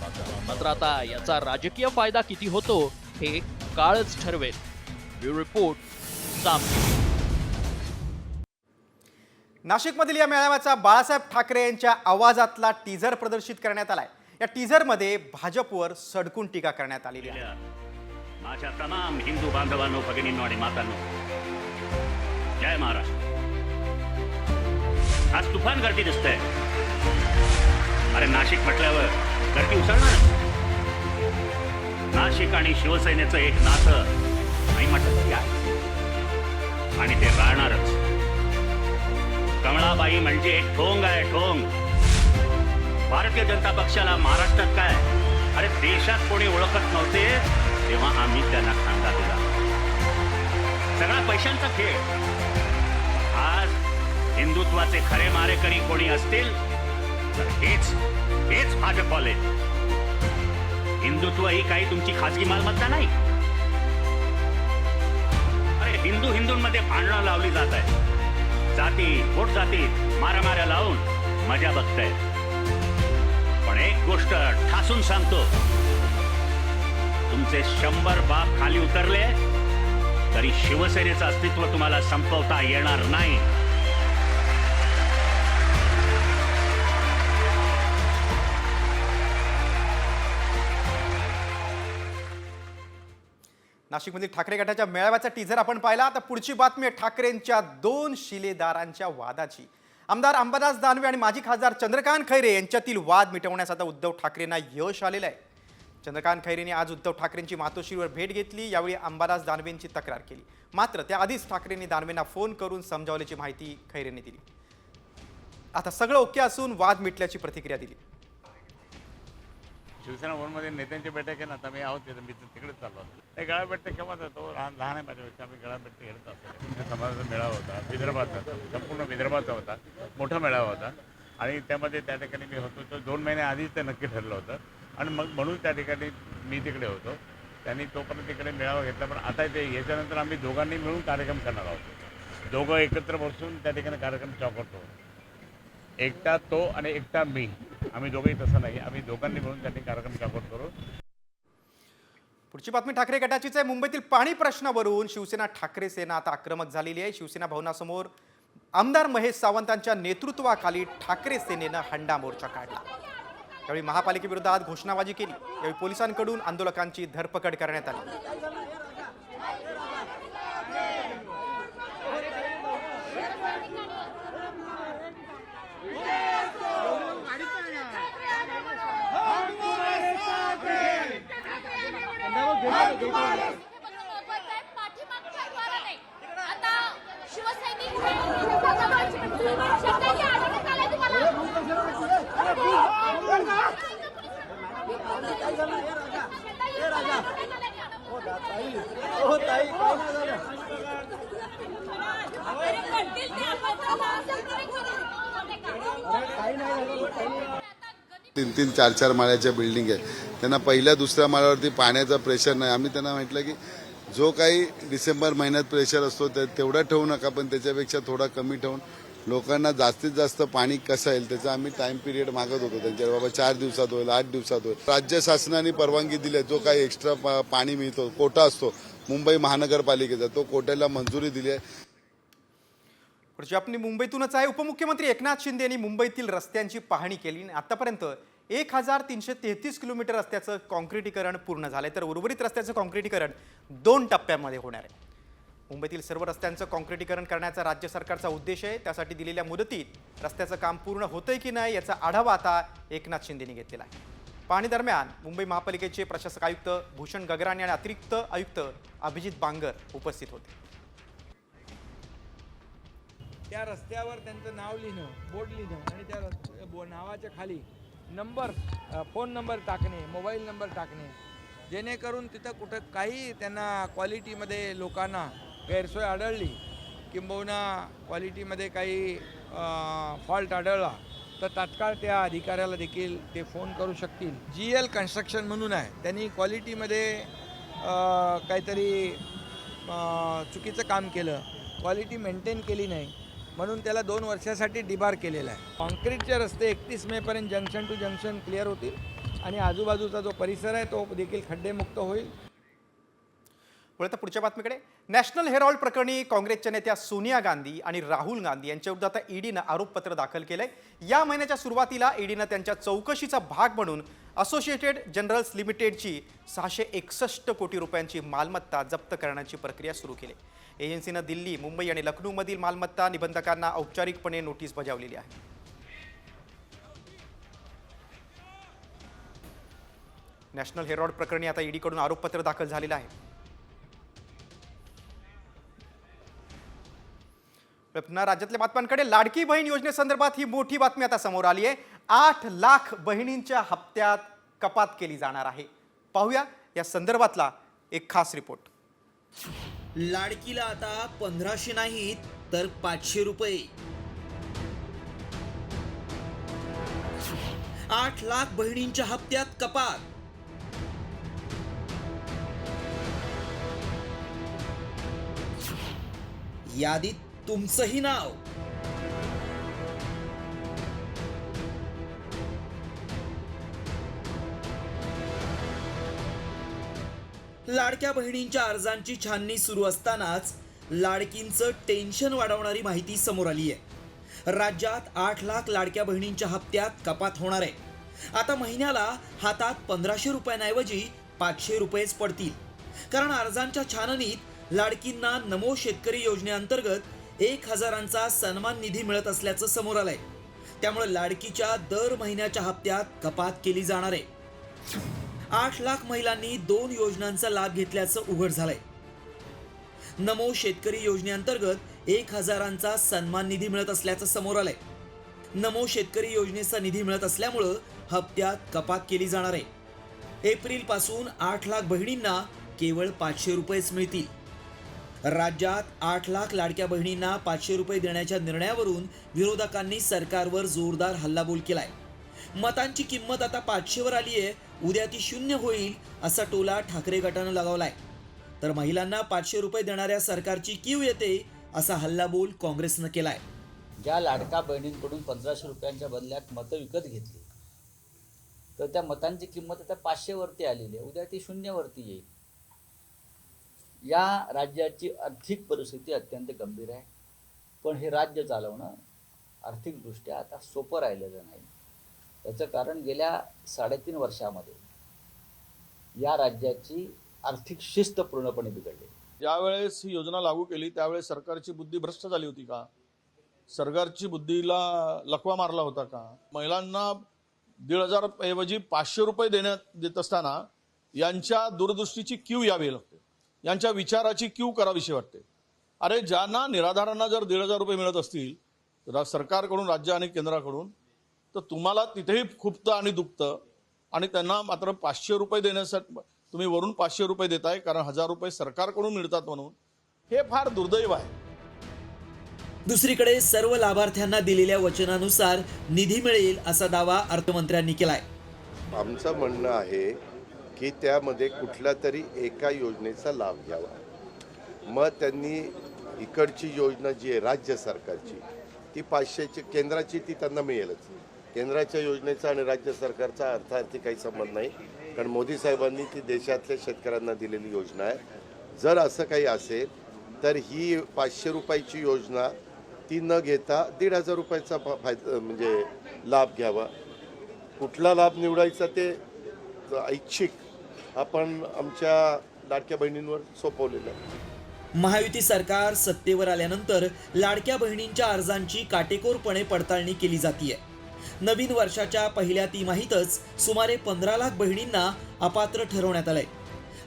मात्र आता याचा राजकीय फायदा किती होतो हे काळच ठरवेल. ब्युरो रिपोर्ट, साम टीव्ही. नाशिकमधील या मेळाव्याचा बाळासाहेब ठाकरे यांच्या आवाजातला टीझर प्रदर्शित करण्यात आलाय. या टीझरमध्ये भाजपवर सडकून टीका करण्यात आलेली आहे. माझ्या तमाम हिंदू बांधवांनो, भगिनींनो आणि मातांनो, जय महाराष्ट्र. आज तुफान गर्दी दिसतंय. अरे नाशिक म्हटल्यावर गर्दी उसळणार. नाशिक आणि शिवसेनेचं एक नातं नाही म्हटलं तरी आहे आणि ते राहणारच. कमळाबाई म्हणजे एक ठोंग आहे, ठोंग. भारतीय जनता पक्षाला महाराष्ट्रात काय, अरे देशात कोणी ओळखत नव्हते तेव्हा आम्ही त्यांना खांदा दिला. सगळा पैशांचा खेळ. आज हिंदुत्वाचे खरे मारेकरी कोणी असतील तर हेच भाजपवाले. हिंदुत्व ही काही तुमची खासगी मालमत्ता नाही. अरे हिंदूंमध्ये भांडणं लावली जात आहे. जाती पोट जातीत मारामाऱ्या लावून मजा बघताय. पण एक गोष्ट ठासून सांगतो, तुमचे 100 बाप खाली उतरले तरी शिवसेनेचं अस्तित्व तुम्हाला संपवता येणार नाही. नाशिकमधील ठाकरे गटाच्या मेळाव्याचा टीझर आपण पाहिला. आता पुढची बातमी आहे ठाकरेंच्या 2 शिलेदारांच्या वादाची. आमदार अंबादास दानवे आणि माजी खासदार चंद्रकांत खैरे यांच्यातील वाद मिटवण्यास आता उद्धव ठाकरेंना यश आलेलं आहे. चंद्रकांत खैरेंनी आज उद्धव ठाकरेंची मातोश्रीवर भेट घेतली. यावेळी अंबादास दानवेंची तक्रार केली. मात्र त्याआधीच ठाकरेंनी दानवेंना फोन करून समजावल्याची माहिती खैरेंनी दिली. आता सगळं ओके असून वाद मिटल्याची प्रतिक्रिया दिली. शिवसेना भवनमध्ये नेत्यांची बैठक आहे ना, आता मी आहोत तिथे, मी तिकडेच चाललो होतो. ते गळा भेटते केव्हा जातो, लहान आहे माझ्यापेक्षा, आम्ही गळा भेटते घेत असतो. तुमच्या समाजाचा मेळावा होता, विदर्भाचा, संपूर्ण विदर्भाचा होता, मोठा मेळावा होता आणि त्यामध्ये त्या ठिकाणी मी होतो. तो 2 महिने आधीच ते नक्की ठरलं होतं आणि मग म्हणून त्या ठिकाणी मी तिकडे होतो. त्यांनी तोपर्यंत तिकडे मेळावा घेतला. पण आता ते याच्यानंतर आम्ही दोघांनी मिळून कार्यक्रम करणार आहोत. दोघं एकत्र बसून त्या ठिकाणी कार्यक्रम करतो. एकटा तो आणि एकटा मी, आम्ही दोघंही तसं नाही, आम्ही दोघांनी मिळून त्या ठिकाणी कार्यक्रम करू. पुढची बातमी ठाकरे गटाचीच आहे. मुंबईतील पाणी प्रश्नावरून शिवसेना ठाकरे सेना आता आक्रमक झालेली आहे. शिवसेना भवनासमोर आमदार महेश सावंतांच्या नेतृत्वाखाली ठाकरे सेनेनं हंडा मोर्चा काढला. यावेळी महापालिकेविरोधात घोषणाबाजी केली. यावेळी पोलिसांकडून आंदोलकांची धरपकड करण्यात आली. तीन 4 माळ्याच्या बिल्डिंग आहे. त्यांना पहिल्या 2ऱ्या माळ्यावरती पाण्याचा प्रेशर नाही. आम्ही त्यांना म्हटलं की जो काही डिसेंबर महिन्यात प्रेशर असतो तेवढा ठेवू नका, पण त्याच्यापेक्षा थोडा कमी ठेवून लोकांना जास्तीत जास्त पाणी कसं येईल त्याचा आम्ही टाइम पिरियड मागत होतो त्यांच्यावर. बाबा 4 दिवसात होईल, 8 दिवसात होईल. राज्य शासनाने परवानगी दिली आहे. जो काही एक्स्ट्रा पाणी मिळतो, कोटा असतो मुंबई महानगरपालिकेचा, तो कोट्याला मंजुरी दिली आहे. पुढची आपली मुंबईतूनच आहे. उपमुख्यमंत्री एकनाथ शिंदे यांनी मुंबईतील रस्त्यांची पाहणी केली. आतापर्यंत 1333 किलोमीटर रस्त्याचं कॉन्क्रिटीकरण पूर्ण झालंय, तर उर्वरित रस्त्याचं कॉन्क्रिटीकरण 2 टप्प्यांमध्ये होणार आहे. मुंबईतील सर्व रस्त्यांचं कॉन्क्रिटीकरण करण्याचा राज्य सरकारचा उद्देश आहे. त्यासाठी दिलेल्या मुदतीत रस्त्याचं काम पूर्ण होतंय की नाही याचा आढावा आता एकनाथ शिंदेंनी घेतलेला आहे. पाहणी दरम्यान मुंबई महापालिकेचे प्रशासक आयुक्त भूषण गगराणी आणि अतिरिक्त आयुक्त अभिजित बांगर उपस्थित होते. त्या रस्त्यावर त्यांचं नाव लिहिणं, बोर्ड लिहिणं आणि त्या नावाच्या खाली नंबर, फोन नंबर टाकणे, मोबाईल नंबर टाकणे, जेणेकरून तिथं कुठं काही त्यांना क्वालिटीमध्ये लोकांना गैरसोय आढळली, किंबहुना क्वालिटीमध्ये काही फॉल्ट आढळला तर तात्काळ त्या अधिकाऱ्याला देखील ते फोन करू शकतील. GL कन्स्ट्रक्शन म्हणून आहे, त्यांनी क्वालिटीमध्ये काहीतरी चुकीचं काम केलं, क्वालिटी मेंटेन केली नाही, म्हणून त्याला 2 वर्षासाठी डिबार केलेला आहे. कॉन्क्रीटचे रस्ते 31 मेपर्यंत जंक्शन टू जंक्शन क्लिअर होतील आणि आजूबाजूचा जो परिसर आहे तो देखील खड्डेमुक्त होईल. पुढे पुढच्या बातमीकडे. नॅशनल हेराल्ड प्रकरणी काँग्रेसच्या नेत्या सोनिया गांधी आणि राहुल गांधी यांच्याविरुद्ध आता ईडीनं आरोपपत्र दाखल केलंय. या महिन्याच्या सुरुवातीला ईडीनं त्यांच्या चौकशीचा भाग म्हणून असोसिएटेड जनरल्स लिमिटेडची 661 कोटी रुपयांची मालमत्ता जप्त करण्याची प्रक्रिया सुरू केली. एजन्सीनं दिल्ली, मुंबई आणि लखनौमधील मालमत्ता निबंधकांना औपचारिकपणे नोटीस बजावलेली आहे. नॅशनल हेरॉड प्रकरणी आता ईडीकडून आरोपपत्र दाखल झालेलं आहे. पुन्हा राज्यातल्या बातम्यांकडे. लाडकी बहीण योजनेसंदर्भात ही मोठी बातमी आता समोर आली आहे. 8 लाख बहिणींच्या हप्त्यात कपात केली जाणार आहे. पाहूया या संदर्भातला एक खास रिपोर्ट. लाडकीला आता 1500 नाहीत तर 500 रुपये. 8 लाख बहिणींच्या हप्त्यात कपात. यादीत तुमचंही नाव. लाडक्या बहिणींच्या अर्जांची छाननी सुरू असतानाच लाडकींचं टेन्शन वाढवणारी माहिती समोर आली आहे. राज्यात 8 लाख लाडक्या बहिणींच्या हप्त्यात कपात होणार आहे. आता महिन्याला हातात 1500 रुपयांऐवजी 500 रुपयेच पडतील. कारण अर्जांच्या छाननीत लाडकींना नमो शेतकरी योजनेअंतर्गत 1000चा सन्मान निधी मिळत असल्याचं समोर आलंय. त्यामुळे लाडकीच्या दर महिन्याच्या हप्त्यात कपात केली जाणार आहे. 8 लाख महिलांनी 2 योजनांचा लाभ घेतल्याचं उघड झालंय. नमो शेतकरी योजनेअंतर्गत 1000चा सन्मान निधी मिळत असल्याचं समोर आलंय. नमो शेतकरी योजनेचा निधी मिळत असल्यामुळं हप्त्यात कपात केली जाणार आहे. एप्रिल पासून 8 लाख बहिणींना केवळ 500 रुपयेच मिळतील. राज्यात 8 लाख लाडक्या बहिणींना 500 रुपये देण्याच्या निर्णयावरून विरोधकांनी सरकारवर जोरदार हल्लाबोल केलाय. मतांची किंमत आता 500 वर आली आहे, उद्या ती 0 होईल असा टोला ठाकरे गटानं लगावलाय. तर महिलांना 500 रुपये देणाऱ्या सरकारची कीव येते असा हल्लाबोल काँग्रेसनं केलाय. ज्या लाडका बहिणींकडून 1500 रुपयांच्या बदल्यात मतं विकत घेतली तर त्या मतांची किंमत आता 500 वरती आलेली आहे, उद्या ती 0 वरती येईल. या राज्याची आर्थिक परिस्थिती अत्यंत गंभीर आहे. पण हे राज्य चालवणं आर्थिकदृष्ट्या आता सोपं राहिलेलं नाही. याचं कारण गेल्या 3.5 वर्षामध्ये या राज्याची आर्थिक शिस्त पूर्णपणे बिघडली. ज्यावेळेस ही योजना लागू केली त्यावेळेस सरकारची बुद्धी भ्रष्ट झाली होती का? सरकारची बुद्धीला लकवा मारला होता का? महिलांना 1,500 ऐवजी 500 रुपये देत असताना यांच्या दूरदृष्टीची कीव यावी लागते, यांच्या विचाराची कीव करावीशी वाटते. अरे ज्यांना निराधारांना जर 1,500 रुपये मिळत असतील सरकारकडून, राज्य आणि केंद्राकडून, तर तुम्हाला तिथेही खुपतं आणि दुखतं आणि त्यांना मात्र 500 रुपये देण्यासाठी तुम्ही वरून 500 रुपये देताय कारण 1000 रुपये सरकारकडून मिळतात म्हणून. हे फार दुर्दैव आहे. दुसरीकडे सर्व लाभार्थ्यांना दिलेल्या वचनानुसार निधी मिळेल असा दावा अर्थमंत्र्यांनी केलाय. आमचं म्हणणं आहे की त्यामध्ये कुठल्या तरी एका योजनेचा लाभ घ्यावा. मग त्यांनी इकडची योजना जी आहे राज्य सरकारची ती 500ची, केंद्राची ती त्यांना मिळेलच. केंद्राच्या योजनेचा आणि राज्य सरकारचा अर्थार्थी काही संबंध नाही, कारण मोदी साहेबांनी ती देशातल्या शेतकऱ्यांना दिलेली योजना आहे. जर असं काही असेल तर ही 500 रुपयाची योजना ती न घेता 1,500 रुपयाचा फायदा म्हणजे लाभ घ्यावा. कुठला लाभ निवडायचा ते ऐच्छिक आपण आमच्या लाडक्या बहिणींवर सोपवलेलं आहे. महायुती सरकार सत्तेवर आल्यानंतर लाडक्या बहिणींच्या अर्जांची काटेकोरपणे पडताळणी केली जातीये. नवीन वर्षाच्या पहिल्या तिमाहीतच सुमारे 15 लाख बहिणींना अपात्र ठरवण्यात आलंय.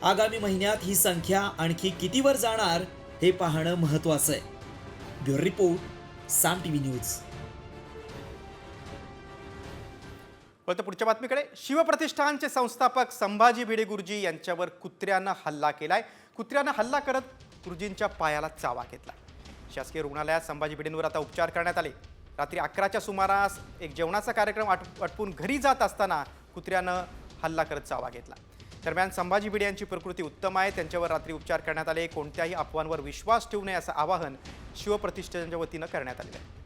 आगामी महिन्यात ही संख्या आणखी कितीवर जाणार हे पाहणं महत्त्वाचं आहे. ब्युरो रिपोर्ट, साम टीव्ही न्यूज. तर पुढच्या बातमीकडे. शिवप्रतिष्ठानचे संस्थापक संभाजी भिडे गुरुजी यांच्यावर कुत्र्यानं हल्ला केलाय. कुत्र्यानं हल्ला करत गुरुजींच्या पायाला चावा घेतला. शासकीय रुग्णालयात संभाजी भिडेंवर आता उपचार करण्यात आले. रात्री 11च्या सुमारास एक जेवणाचा कार्यक्रम आटपून घरी जात असताना कुत्र्यानं हल्ला करत चावा घेतला. दरम्यान संभाजी भिडे यांची प्रकृती उत्तम आहे. त्यांच्यावर रात्री उपचार करण्यात आले. कोणत्याही अफवांवर विश्वास ठेवू नये असं आवाहन शिवप्रतिष्ठानच्या वतीनं करण्यात आलेलं आहे.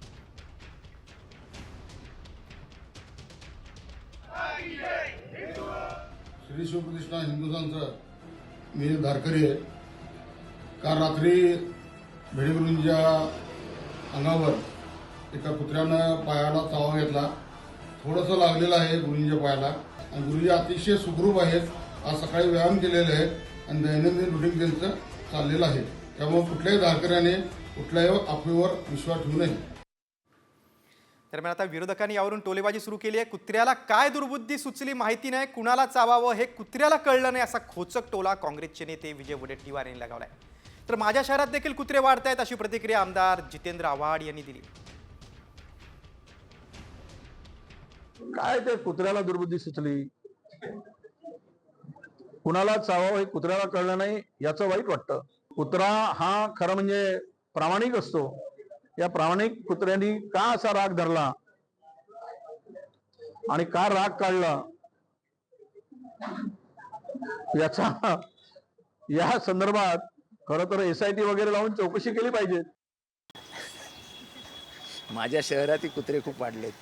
श्री शिवप्रतिष्ठान हिंदुस्थानचं मी धारकरी आहे. काल रात्री भिडेगुरूंच्या अंगावर एका कुत्र्यानं पायाला चावा घेतला. थोडंसं लागलेलं आहे गुरुजींच्या पायाला आणि गुरुजी अतिशय सुखरूप आहेत. आज सकाळी व्यायाम केलेले आहेत आणि दैनंदिन रुटीन त्यांचं चाललेलं आहे. त्यामुळे कुठल्याही धारकऱ्याने कुठल्याही अफवेवर विश्वास ठेवू नये. दरम्यान आता विरोधकांनी यावरून टोलेबाजी सुरू केली आहे. कुत्र्याला काय दुर्बुद्धी सुचली माहिती नाही, कुणाला चावावं हे कुत्र्याला कळलं नाही, असा खोचक टोला काँग्रेसचे नेते विजय वडेट्टीवार यांनी लगावलाय. तर माझ्या शहरात देखील कुत्रे वाढतायत, अशी प्रतिक्रिया आमदार जितेंद्र आव्हाड यांनी दिली. काय ते कुत्र्याला दुर्बुद्धी सुचली, कुणाला चावावं हे कुत्र्याला कळलं नाही याचं वाईट वाटतं. कुत्रा हा खरं म्हणजे प्रामाणिक असतो. या प्रामाणिक कुत्र्यांनी का असा राग धरला आणि का राग काढला याचा या संदर्भात खरं तर SIT वगैरे लावून चौकशी केली पाहिजे. माझ्या शहरातील कुत्रे खूप वाढलेत.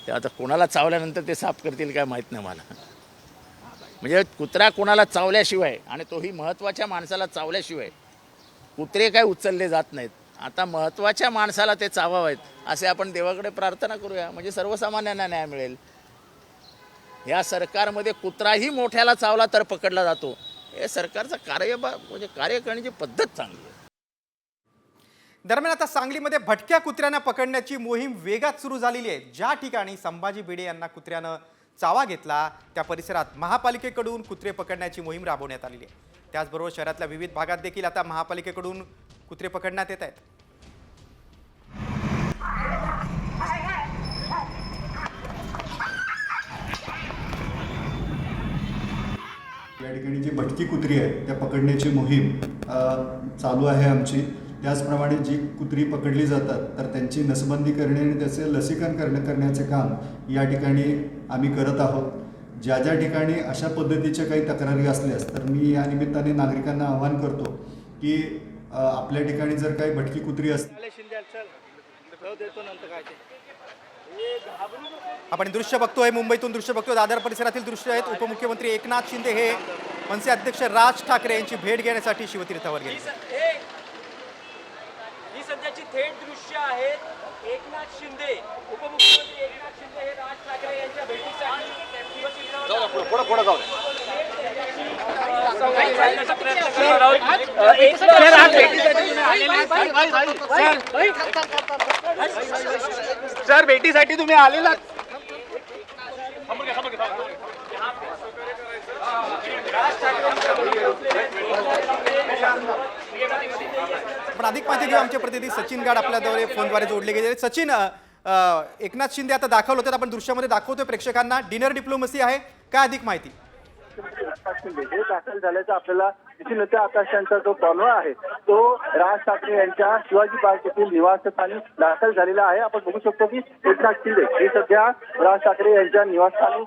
ते आता कोणाला चावल्यानंतर ते साफ करतील काय माहित नाही मला. म्हणजे कुत्रा कोणाला चावल्याशिवाय आणि तोही महत्त्वाच्या माणसाला चावल्याशिवाय कुत्रे काय उचलले जात नाहीत. आता महत्त्वाच्या माणसाला ते चावावेत असे आपण देवाकडे प्रार्थना करूया, म्हणजे सर्वसामान्यांना न्याय मिळेल. या सरकारमध्ये कुत्राही मोठ्याला चावला तर पकडला जातो. हे सरकारचं म्हणजे कार्य करण्याची पद्धत चांगली आहे. दरम्यान आता सांगलीमध्ये भटक्या कुत्र्यांना पकडण्याची मोहीम वेगात सुरू झालेली आहे. ज्या ठिकाणी संभाजी भिडे यांना कुत्र्यानं चावा घेतला त्या परिसरात महापालिकेकडून कुत्रे पकडण्याची मोहीम राबवण्यात आलेली आहे. त्याचबरोबर शहरातल्या विविध भागात देखील आता महापालिकेकडून कुत्रे पकडण्यात येत आहेत. या ठिकाणी जी भटकी कुत्री आहे त्या पकडण्याची मोहीम चालू आहे आमची. त्याचप्रमाणे जी कुत्री पकडली जातात तर त्यांची नसबंदी करणे आणि त्याचे लसीकरण करण्याचे काम या ठिकाणी आम्ही करत आहोत. ज्या ज्या ठिकाणी अशा पद्धतीच्या काही तक्रारी असल्यास तर मी या निमित्ताने नागरिकांना आवाहन करतो की आपल्या ठिकाणी जर काही भटकी कुत्री असतील. आपण दृश्य बघतोय, मुंबईतून दृश्य बघतोय, दादर परिसरातील दृश्य आहेत. उपमुख्यमंत्री एकनाथ शिंदे हे मनसे अध्यक्ष राज ठाकरे यांची भेट घेण्यासाठी शिवतीर्थावर गेले. ही सध्याची थेट दृश्य आहेत. एकनाथ शिंदे, उपमुख्यमंत्री एकनाथ शिंदे हे राज ठाकरे यांच्या भेटीसाठी सर भेटीसाठी तुम्ही आलेला. पण अधिक माहिती घेऊ आमचे प्रतिनिधी सचिन गाड आपल्याद्वारे फोनद्वारे जोडले गेले. सचिन, एकनाथ शिंदे आता दाखल होतात, आपण दृश्यामध्ये दाखवतोय प्रेक्षकांना. डिनर डिप्लोमसी आहे काय, अधिक माहिती? हे दाखल झाल्याचं आपल्याला दिसून येतं. आता त्यांचा जो पाहुणा आहे तो राज ठाकरे यांच्या शिवाजी पार्क येथील निवासस्थानी दाखल झालेला आहे. आपण बघू शकतो की एकनाथ शिंदे हे सध्या राज ठाकरे यांच्या निवासस्थानी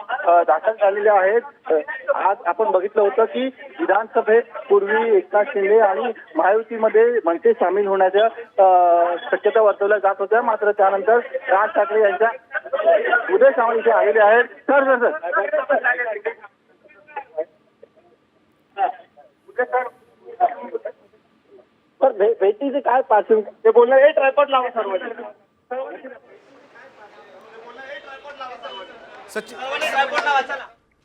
दाखल झालेले आहेत. आज आपण बघितलं होतं की विधानसभेपूर्वी एकनाथ शिंदे आणि महायुतीमध्ये मनसे सामील होण्याच्या शक्यता वर्तवल्या जात होत्या. मात्र त्यानंतर राज ठाकरे यांच्या उदय सामंत इथे आलेले आहेत. सर भेटीचे काय पासून ते बोलले ट्रायपॉड लावा सर्व.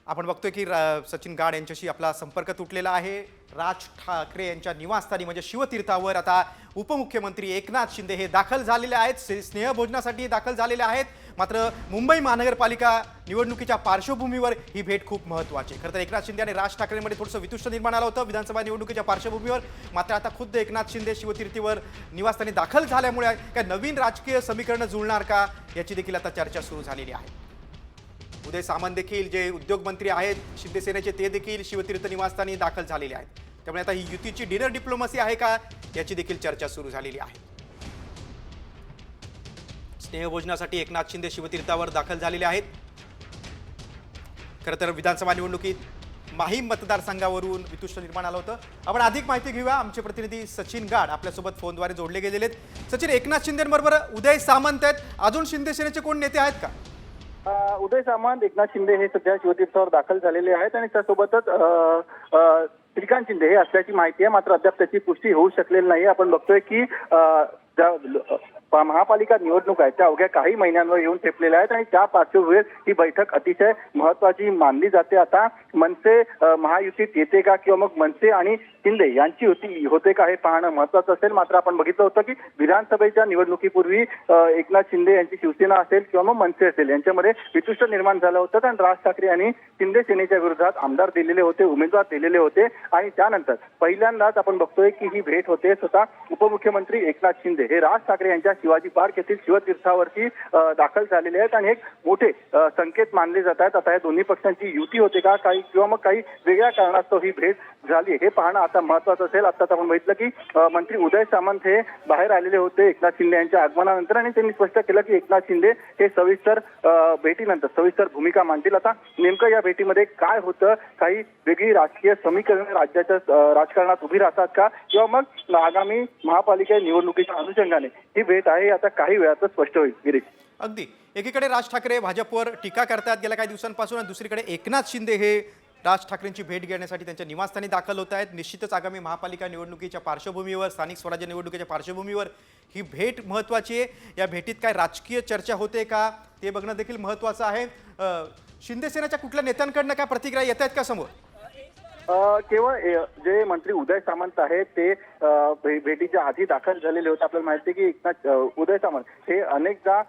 आपण बघतोय की सचिन गाड यांच्याशी आपला संपर्क तुटलेला आहे. राज ठाकरे यांच्या निवासस्थानी म्हणजे शिवतीर्थावर आता उपमुख्यमंत्री एकनाथ शिंदे हे दाखल झालेले आहेत, स्नेहभोजनासाठी दाखल झालेले आहेत. मात्र मुंबई महानगरपालिका निवडणुकीच्या पार्श्वभूमीवर ही भेट खूप महत्त्वाची. खरं तर एकनाथ शिंदे आणि राज ठाकरेंमध्ये थोडंसं वितुष्ट निर्माण आलं होतं विधानसभा निवडणुकीच्या पार्श्वभूमीवर. मात्र आता खुद्द एकनाथ शिंदे शिवतीर्थीवर निवासस्थानी दाखल झाल्यामुळे काय नवीन राजकीय समीकरणं जुळणार का याची देखील आता चर्चा सुरू झालेली आहे. उदय सामंत देखील जे उद्योग मंत्री आहेत शिंदेसेनेचे ते देखील शिवतीर्थ निवासस्थानी दाखल झालेले आहेत. त्यामुळे आता ही युतीची डिनर डिप्लोमसी आहे का याची देखील चर्चा सुरू झालेली आहे. स्नेहभोजनासाठी एकनाथ शिंदे शिवतीर्थावर दाखल झालेले आहेत. खरं तर विधानसभा निवडणुकीत माहीम मतदारसंघावरून वितुष्ट निर्माण आलं होतं. आपण अधिक माहिती घेऊया. आमचे प्रतिनिधी सचिन गाड आपल्यासोबत फोनद्वारे जोडले गेलेले आहेत. सचिन, एकनाथ शिंदेबरोबर उदय सामंत आहेत, अजून शिंदेसेनेचे कोण नेते आहेत का? उदय सामंत, एकनाथ शिंदे हे सध्या शिवतीर्थावर दाखल झालेले आहेत आणि त्यासोबतच श्रीकांत शिंदे हे असल्याची माहिती आहे. मात्र अद्याप त्याची पुष्टी होऊ शकलेली नाही. आपण बघतोय की महापालिका निवडणूक आहेत त्या अवघ्या काही महिन्यांवर येऊन ठेपलेल्या आहेत आणि त्या पार्श्वभूमीवर ही बैठक अतिशय महत्वाची मानली जाते. आता मनसे महायुतीत येते का किंवा मग मनसे आणि शिंदे यांची युती होते का हे पाहणं महत्वाचं असेल. मात्र आपण बघितलं होतं की विधानसभेच्या निवडणुकीपूर्वी एकनाथ शिंदे यांची शिवसेना असेल किंवा मग मनसे असेल यांच्यामध्ये वितुष्ट निर्माण झालं होतं आणि राज ठाकरे यांनी शिंदे सेनेच्या विरोधात आमदार दिलेले होते, उमेदवार दिलेले होते आणि त्यानंतर पहिल्यांदाच आपण बघतोय की ही भेट होते. स्वतः उपमुख्यमंत्री एकनाथ शिंदे हे राज ठाकरे यांच्या शिवाजी पार्क येथील शिवतीर्थावरती दाखल झालेले आहेत आणि एक मोठे संकेत मानले जात आहेत. आता या दोन्ही पक्षांची युती होते का काही किंवा मग काही वेगळ्या कारणास्तव ही भेट झाली हे पाहणं आता महत्वाचं असेल. आताच आपण बघितलं की मंत्री उदय सामंत हे बाहेर आलेले होते एकनाथ शिंदे यांच्या आगमनानंतर आणि त्यांनी स्पष्ट केलं की एकनाथ शिंदे हे सविस्तर भेटीनंतर सविस्तर भूमिका मांडतील. आता नेमकं या भेटीमध्ये काय होतं, काही वेगळी राजकीय समीकरणं राज्याच्या राजकारणात उभी राहतात का किंवा मग आगामी महापालिका निवडणुकीच्या अनुषंगाने ही भेट आहे आता काही वेळातच स्पष्ट होईल. गिरीश, अगदी एकीकडे राज ठाकरे भाजपवर टीका करतात गेल्या काही दिवसांपासून आणि दुसरीकडे एकनाथ शिंदे हे राज ठाकरेंची भेट घेण्यासाठी त्यांच्या निवासस्थानी दाखल होत आहेत. निश्चितच आगामी महापालिका निवडणुकीच्या पार्श्वभूमीवर, स्थानिक स्वराज्य निवडणुकीच्या पार्श्वभूमीवर ही भेट महत्त्वाची आहे. या भेटीत काय राजकीय चर्चा होते का ते बघणं देखील महत्त्वाचं आहे. शिंदे सेनेच्या कुठल्या नेत्यांकडनं काय प्रतिक्रिया येत आहेत का समोर? केवळ जे मंत्री उदय सामंत आहेत ते भेटीच्या आधी दाखल झालेले होते. आपल्याला माहिती आहे की एकनाथ उदय सामंत हे अनेकदा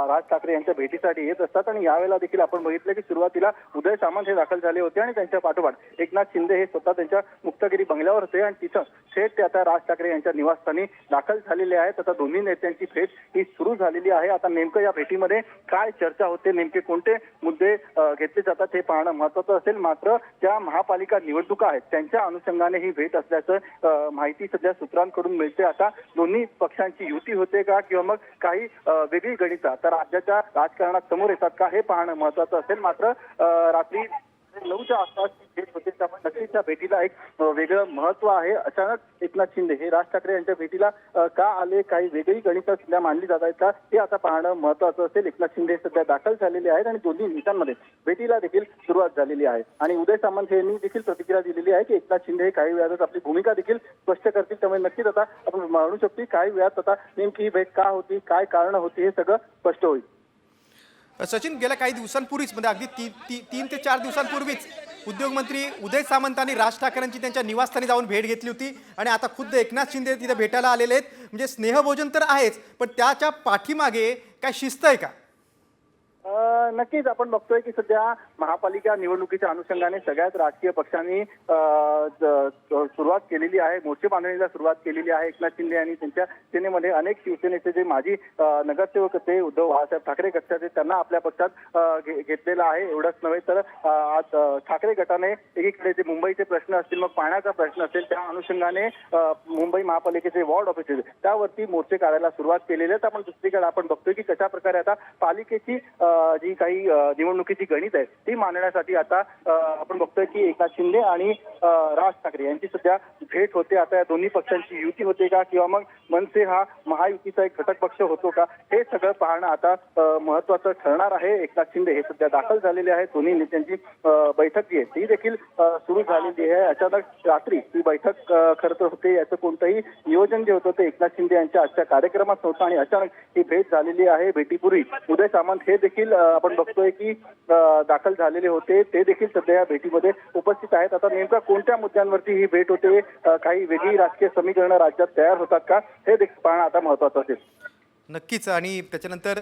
राज ठाकरे यांच्या भेटीसाठी येत असतात आणि यावेळेला देखील आपण बघितलं की सुरुवातीला उदय सामंत हे दाखल झाले होते आणि त्यांच्या पाठोपाठ एकनाथ शिंदे हे स्वतः त्यांच्या मुक्तागिरी बंगल्यावर होते आणि तिथं थेट ते आता राज ठाकरे यांच्या निवासस्थानी दाखल झालेले आहेत. आता दोन्ही नेत्यांची भेट ही सुरू झालेली आहे. आता नेमकं या भेटीमध्ये काय चर्चा होते, नेमके कोणते मुद्दे घेतले जातात हे पाहणं महत्वाचं असेल. मात्र त्या महापालिका निवडणुका आहेत त्यांच्या अनुषंगाने ही भेट असल्याचं माहिती सध्या सूत्रांकडून मिळते. आता दोन्ही पक्षांची युती होते का किंवा मग काही वेगळी गणितं आता राज्याच्या राजकारणात समोर येतात का हे पाहणं महत्वाचं असेल. मात्र रात्री 9च्या आसपास भेट होते त्यामुळे नक्कीच त्या भेटीला एक वेगळं महत्व आहे. अचानक एकनाथ शिंदे हे राज ठाकरे यांच्या भेटीला का आले, काही वेगळी गणितं सध्या मांडली जात आहेत का हे आता पाहणं महत्वाचं असेल. एकनाथ शिंदे सध्या दाखल झालेले आहेत आणि दोन्ही नेत्यांमध्ये भेटीला देखील सुरुवात झालेली आहे आणि उदय सामंत यांनी देखील प्रतिक्रिया दिलेली आहे की एकनाथ शिंदे हे काही वेळातच आपली भूमिका देखील स्पष्ट करतील. त्यामुळे नक्कीच आता आपण म्हणू शकतो काही वेळात आता नेमकी ही भेट का होती, काय कारण होती हे सगळं स्पष्ट होईल. सचिन, गेल्या काही दिवसांपूर्वीच म्हणजे अगदी 3 ते 4 दिवसांपूर्वीच उद्योगमंत्री उदय सामंतांनी राज ठाकरेंची त्यांच्या निवासस्थानी जाऊन भेट घेतली होती आणि आता खुद्द एकनाथ शिंदे तिथे भेटायला आलेले आहेत. म्हणजे स्नेहभोजन तर आहेच, पण त्याच्या पाठीमागे काय शिस्त आहे का? नक्कीच आपण बघतोय की सध्या महापालिका निवडणुकीच्या अनुषंगाने सगळ्याच राजकीय पक्षांनी सुरुवात केलेली आहे, मोर्चे बांधणीला सुरुवात केलेली आहे. एकनाथ शिंदे यांनी त्यांच्या सेनेमध्ये अनेक शिवसेनेचे जे माजी नगरसेवक होते उद्धव बाळासाहेब ठाकरे गटाचे त्यांना आपल्या पक्षात घेतलेलं आहे. एवढंच नव्हे तर आज ठाकरे गटाने एकीकडे जे मुंबईचे प्रश्न असतील, मग पाण्याचा प्रश्न असेल, त्या अनुषंगाने मुंबई महापालिकेचे वॉर्ड ऑफिसेस त्यावरती मोर्चे काढायला सुरुवात केलेली आहे. आपण दुसरीकडे आपण बघतोय की कशा प्रकारे आता पालिकेची जी काही निवडणुकीची गणित आहे ती मांडण्यासाठी आता आपण बघतोय की एकनाथ शिंदे आणि राज ठाकरे यांची सध्या भेट होते. आता या दोन्ही पक्षांची युती होते का किंवा मग मनसे हा महायुतीचा एक घटक पक्ष होतो का हे सगळं पाहणं आता महत्वाचं ठरणार आहे. एकनाथ शिंदे हे सध्या दाखल झालेले आहेत. दोन्ही नेत्यांची बैठक जी आहे ती देखील सुरू झालेली आहे. अचानक रात्री ही बैठक खरं तर होते याचं कोणतंही नियोजन जे होतं ते एकनाथ शिंदे यांच्या आजच्या कार्यक्रमात नव्हतं आणि अचानक ही भेट झालेली आहे. भेटीपूर्वी उदय सामंत हे देखील आपण बघतोय की दाखल झालेले होते, ते देखील सध्या या भेटीमध्ये उपस्थित आहेत. आता नेमका कोणत्या मुद्द्यांवरती ही भेट होते, काही वेगळी राजकीय समीकरणं राज्यात तयार होतात का हे देखील पाहणं आता महत्वाचं असेल. नक्कीच. आणि त्याच्यानंतर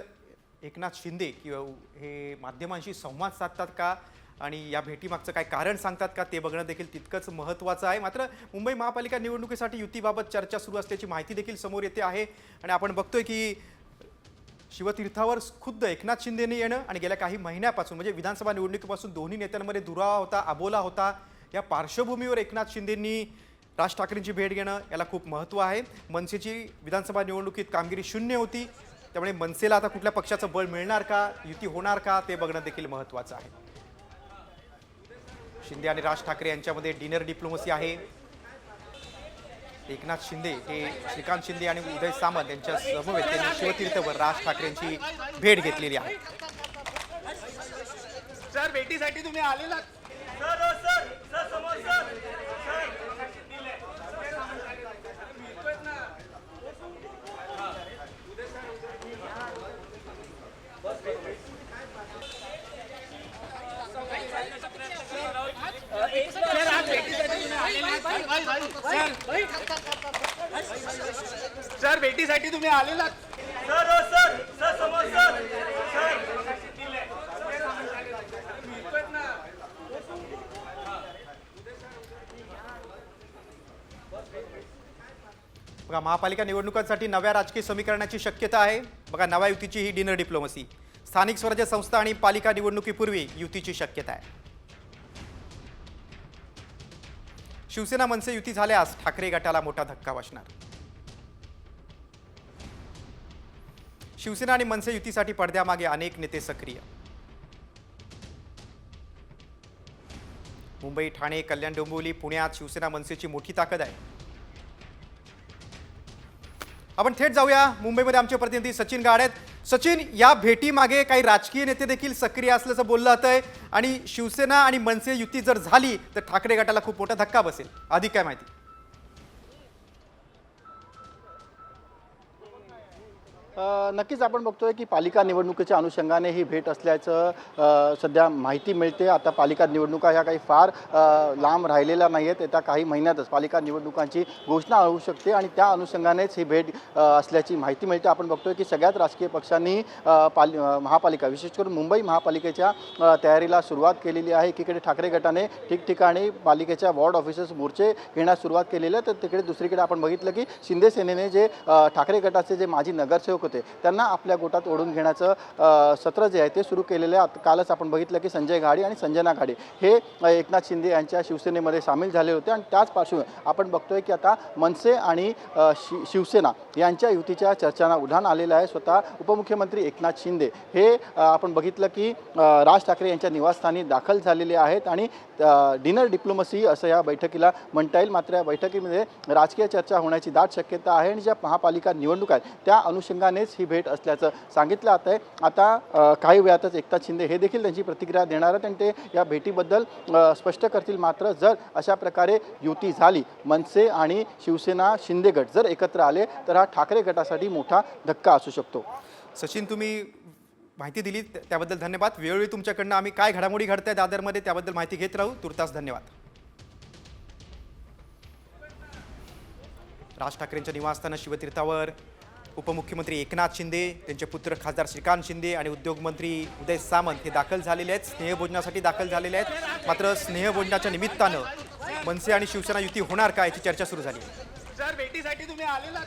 एकनाथ शिंदे किंवा हे माध्यमांशी संवाद साधतात का आणि या भेटीमागचं काय कारण सांगतात का ते बघणं देखील तितकंच महत्त्वाचं आहे. मात्र मुंबई महापालिका निवडणुकीसाठी युतीबाबत चर्चा सुरू असल्याची माहिती देखील समोर येते आहे आणि आपण बघतोय की शिवतीर्थावर खुद्द एकनाथ शिंदेने येणं आणि गेल्या काही महिन्यापासून म्हणजे विधानसभा निवडणुकीपासून दोन्ही नेत्यांमध्ये दुरावा होता, अबोला होता. या पार्श्वभूमीवर एकनाथ शिंदेंनी राज ठाकरेंची भेट घेणं याला खूप महत्त्व आहे. मनसेची विधानसभा निवडणुकीत कामगिरी 0 होती, त्यामुळे मनसेला आता कुठल्या पक्षाचं बळ मिळणार का, युती होणार का ते बघणं देखील महत्त्वाचं आहे. शिंदे आणि राज ठाकरे यांच्यामध्ये डिनर डिप्लोमसी आहे. एकनाथ शिंदे हे श्रीकांत शिंदे आणि उदय सामंत यांच्या समवेत त्यांनी शिवतीर्थवर राज ठाकरेंची भेट घेतलेली आहे. सर भेटीसाठी तुम्ही आलेला सर भेटीसाठी तुम्ही आलेलात. बघा, महापालिका निवडणुकांसाठी नव्या राजकीय समीकरणाची शक्यता आहे. बघा, नव्या युतीची ही डिनर डिप्लोमसी. स्थानिक स्वराज्य संस्था आणि पालिका निवडणुकीपूर्वी युतीची शक्यता आहे. शिवसेना मनसे युती झाल्यास ठाकरे गटाला मोठा धक्का बसणार. शिवसेना आणि मनसे युतीसाठी पडद्यामागे अनेक नेते सक्रिय. मुंबई, ठाणे, कल्याण, डोंबिवली, पुण्यात शिवसेना मनसेची मोठी ताकद आहे. आपण थेट जाऊया मुंबईमध्ये. आमचे प्रतिनिधी सचिन गाड आहेत. सचिन, या भेटीमागे काही राजकीय नेते देखील सक्रिय असल्याचं बोललं जातंय आणि शिवसेना आणि मनसे युती जर झाली तर ठाकरे गटाला खूप मोठा धक्का बसेल. अधिक काय माहिती? नक्कीच आपण बघतोय की पालिका निवडणुकीच्या अनुषंगाने ही भेट असल्याचं सध्या माहिती मिळते. आता पालिका निवडणुका ह्या काही फार लांब राहिलेल्या नाही आहेत. येत्या काही महिन्यातच पालिका निवडणुकांची घोषणा होऊ शकते आणि त्या अनुषंगानेच ही भेट असल्याची माहिती मिळते. आपण बघतोय की सगळ्याच राजकीय पक्षांनी महापालिका, विशेष करून मुंबई महापालिकेच्या तयारीला सुरुवात केलेली आहे. एकीकडे ठाकरे गटाने ठिकठिकाणी पालिकेच्या वॉर्ड ऑफिसेस मोर्चे घेण्यास सुरुवात केलेली आहे, तर तिकडे दुसरीकडे आपण बघितलं की शिंदे सेनेने जे ठाकरे गटाचे जे माजी नगरसेवक होते त्यांना आपल्या गोटात ओढून घेण्याचं सत्र जे आहे ते सुरू केलेलं आहे. कालच आपण बघितलं की संजय घाडी आणि संजना घाडी हे एकनाथ शिंदे यांच्या शिवसेनेमध्ये सामील झाले होते आणि त्याच पार्श्वभूमीवर आपण बघतोय की आता मनसे आणि शिवसेना यांच्या युतीच्या चर्चांना उधाण आलेलं आहे. स्वतः उपमुख्यमंत्री एकनाथ शिंदे हे आपण बघितलं की राज ठाकरे यांच्या निवासस्थानी दाखल झालेले आहेत आणि डिनर डिप्लोमसी असं या बैठकीला म्हणता येईल. मात्र या बैठकीमध्ये राजकीय चर्चा होण्याची दाट शक्यता आहे आणि ज्या महापालिका निवडणूक आहेत त्या अनुषंगानेच ही भेट असल्याचं सांगितलं जात आहे. आता काही वेळातच एकनाथ शिंदे हे देखील त्यांची प्रतिक्रिया देणार आहेत आणि ते या भेटीबद्दल स्पष्ट करतील. मात्र जर अशा प्रकारे युती झाली, मनसे आणि शिवसेना शिंदे गट जर एकत्र आले तर हा ठाकरे गटासाठी मोठा धक्का असू शकतो. सचिन, तुम्ही माहिती दिली त्याबद्दल धन्यवाद. वेळोवेळी तुमच्याकडनं आम्ही काय घडामोडी घडताय दादरमध्ये त्याबद्दल माहिती घेत राहू. तुर्तास धन्यवाद. राज ठाकरेंच्या निवासस्थान शिवतीर्थावर उपमुख्यमंत्री एकनाथ शिंदे, त्यांचे पुत्र खासदार श्रीकांत शिंदे आणि उद्योगमंत्री उदय सामंत हे दाखल झालेले आहेत. स्नेहभोजनासाठी दाखल झालेले आहेत. मात्र स्नेहभोजनाच्या निमित्तानं मनसे आणि शिवसेना युती होणार का याची चर्चा सुरू झाली. सर भेटीसाठी तुम्ही आलेलात.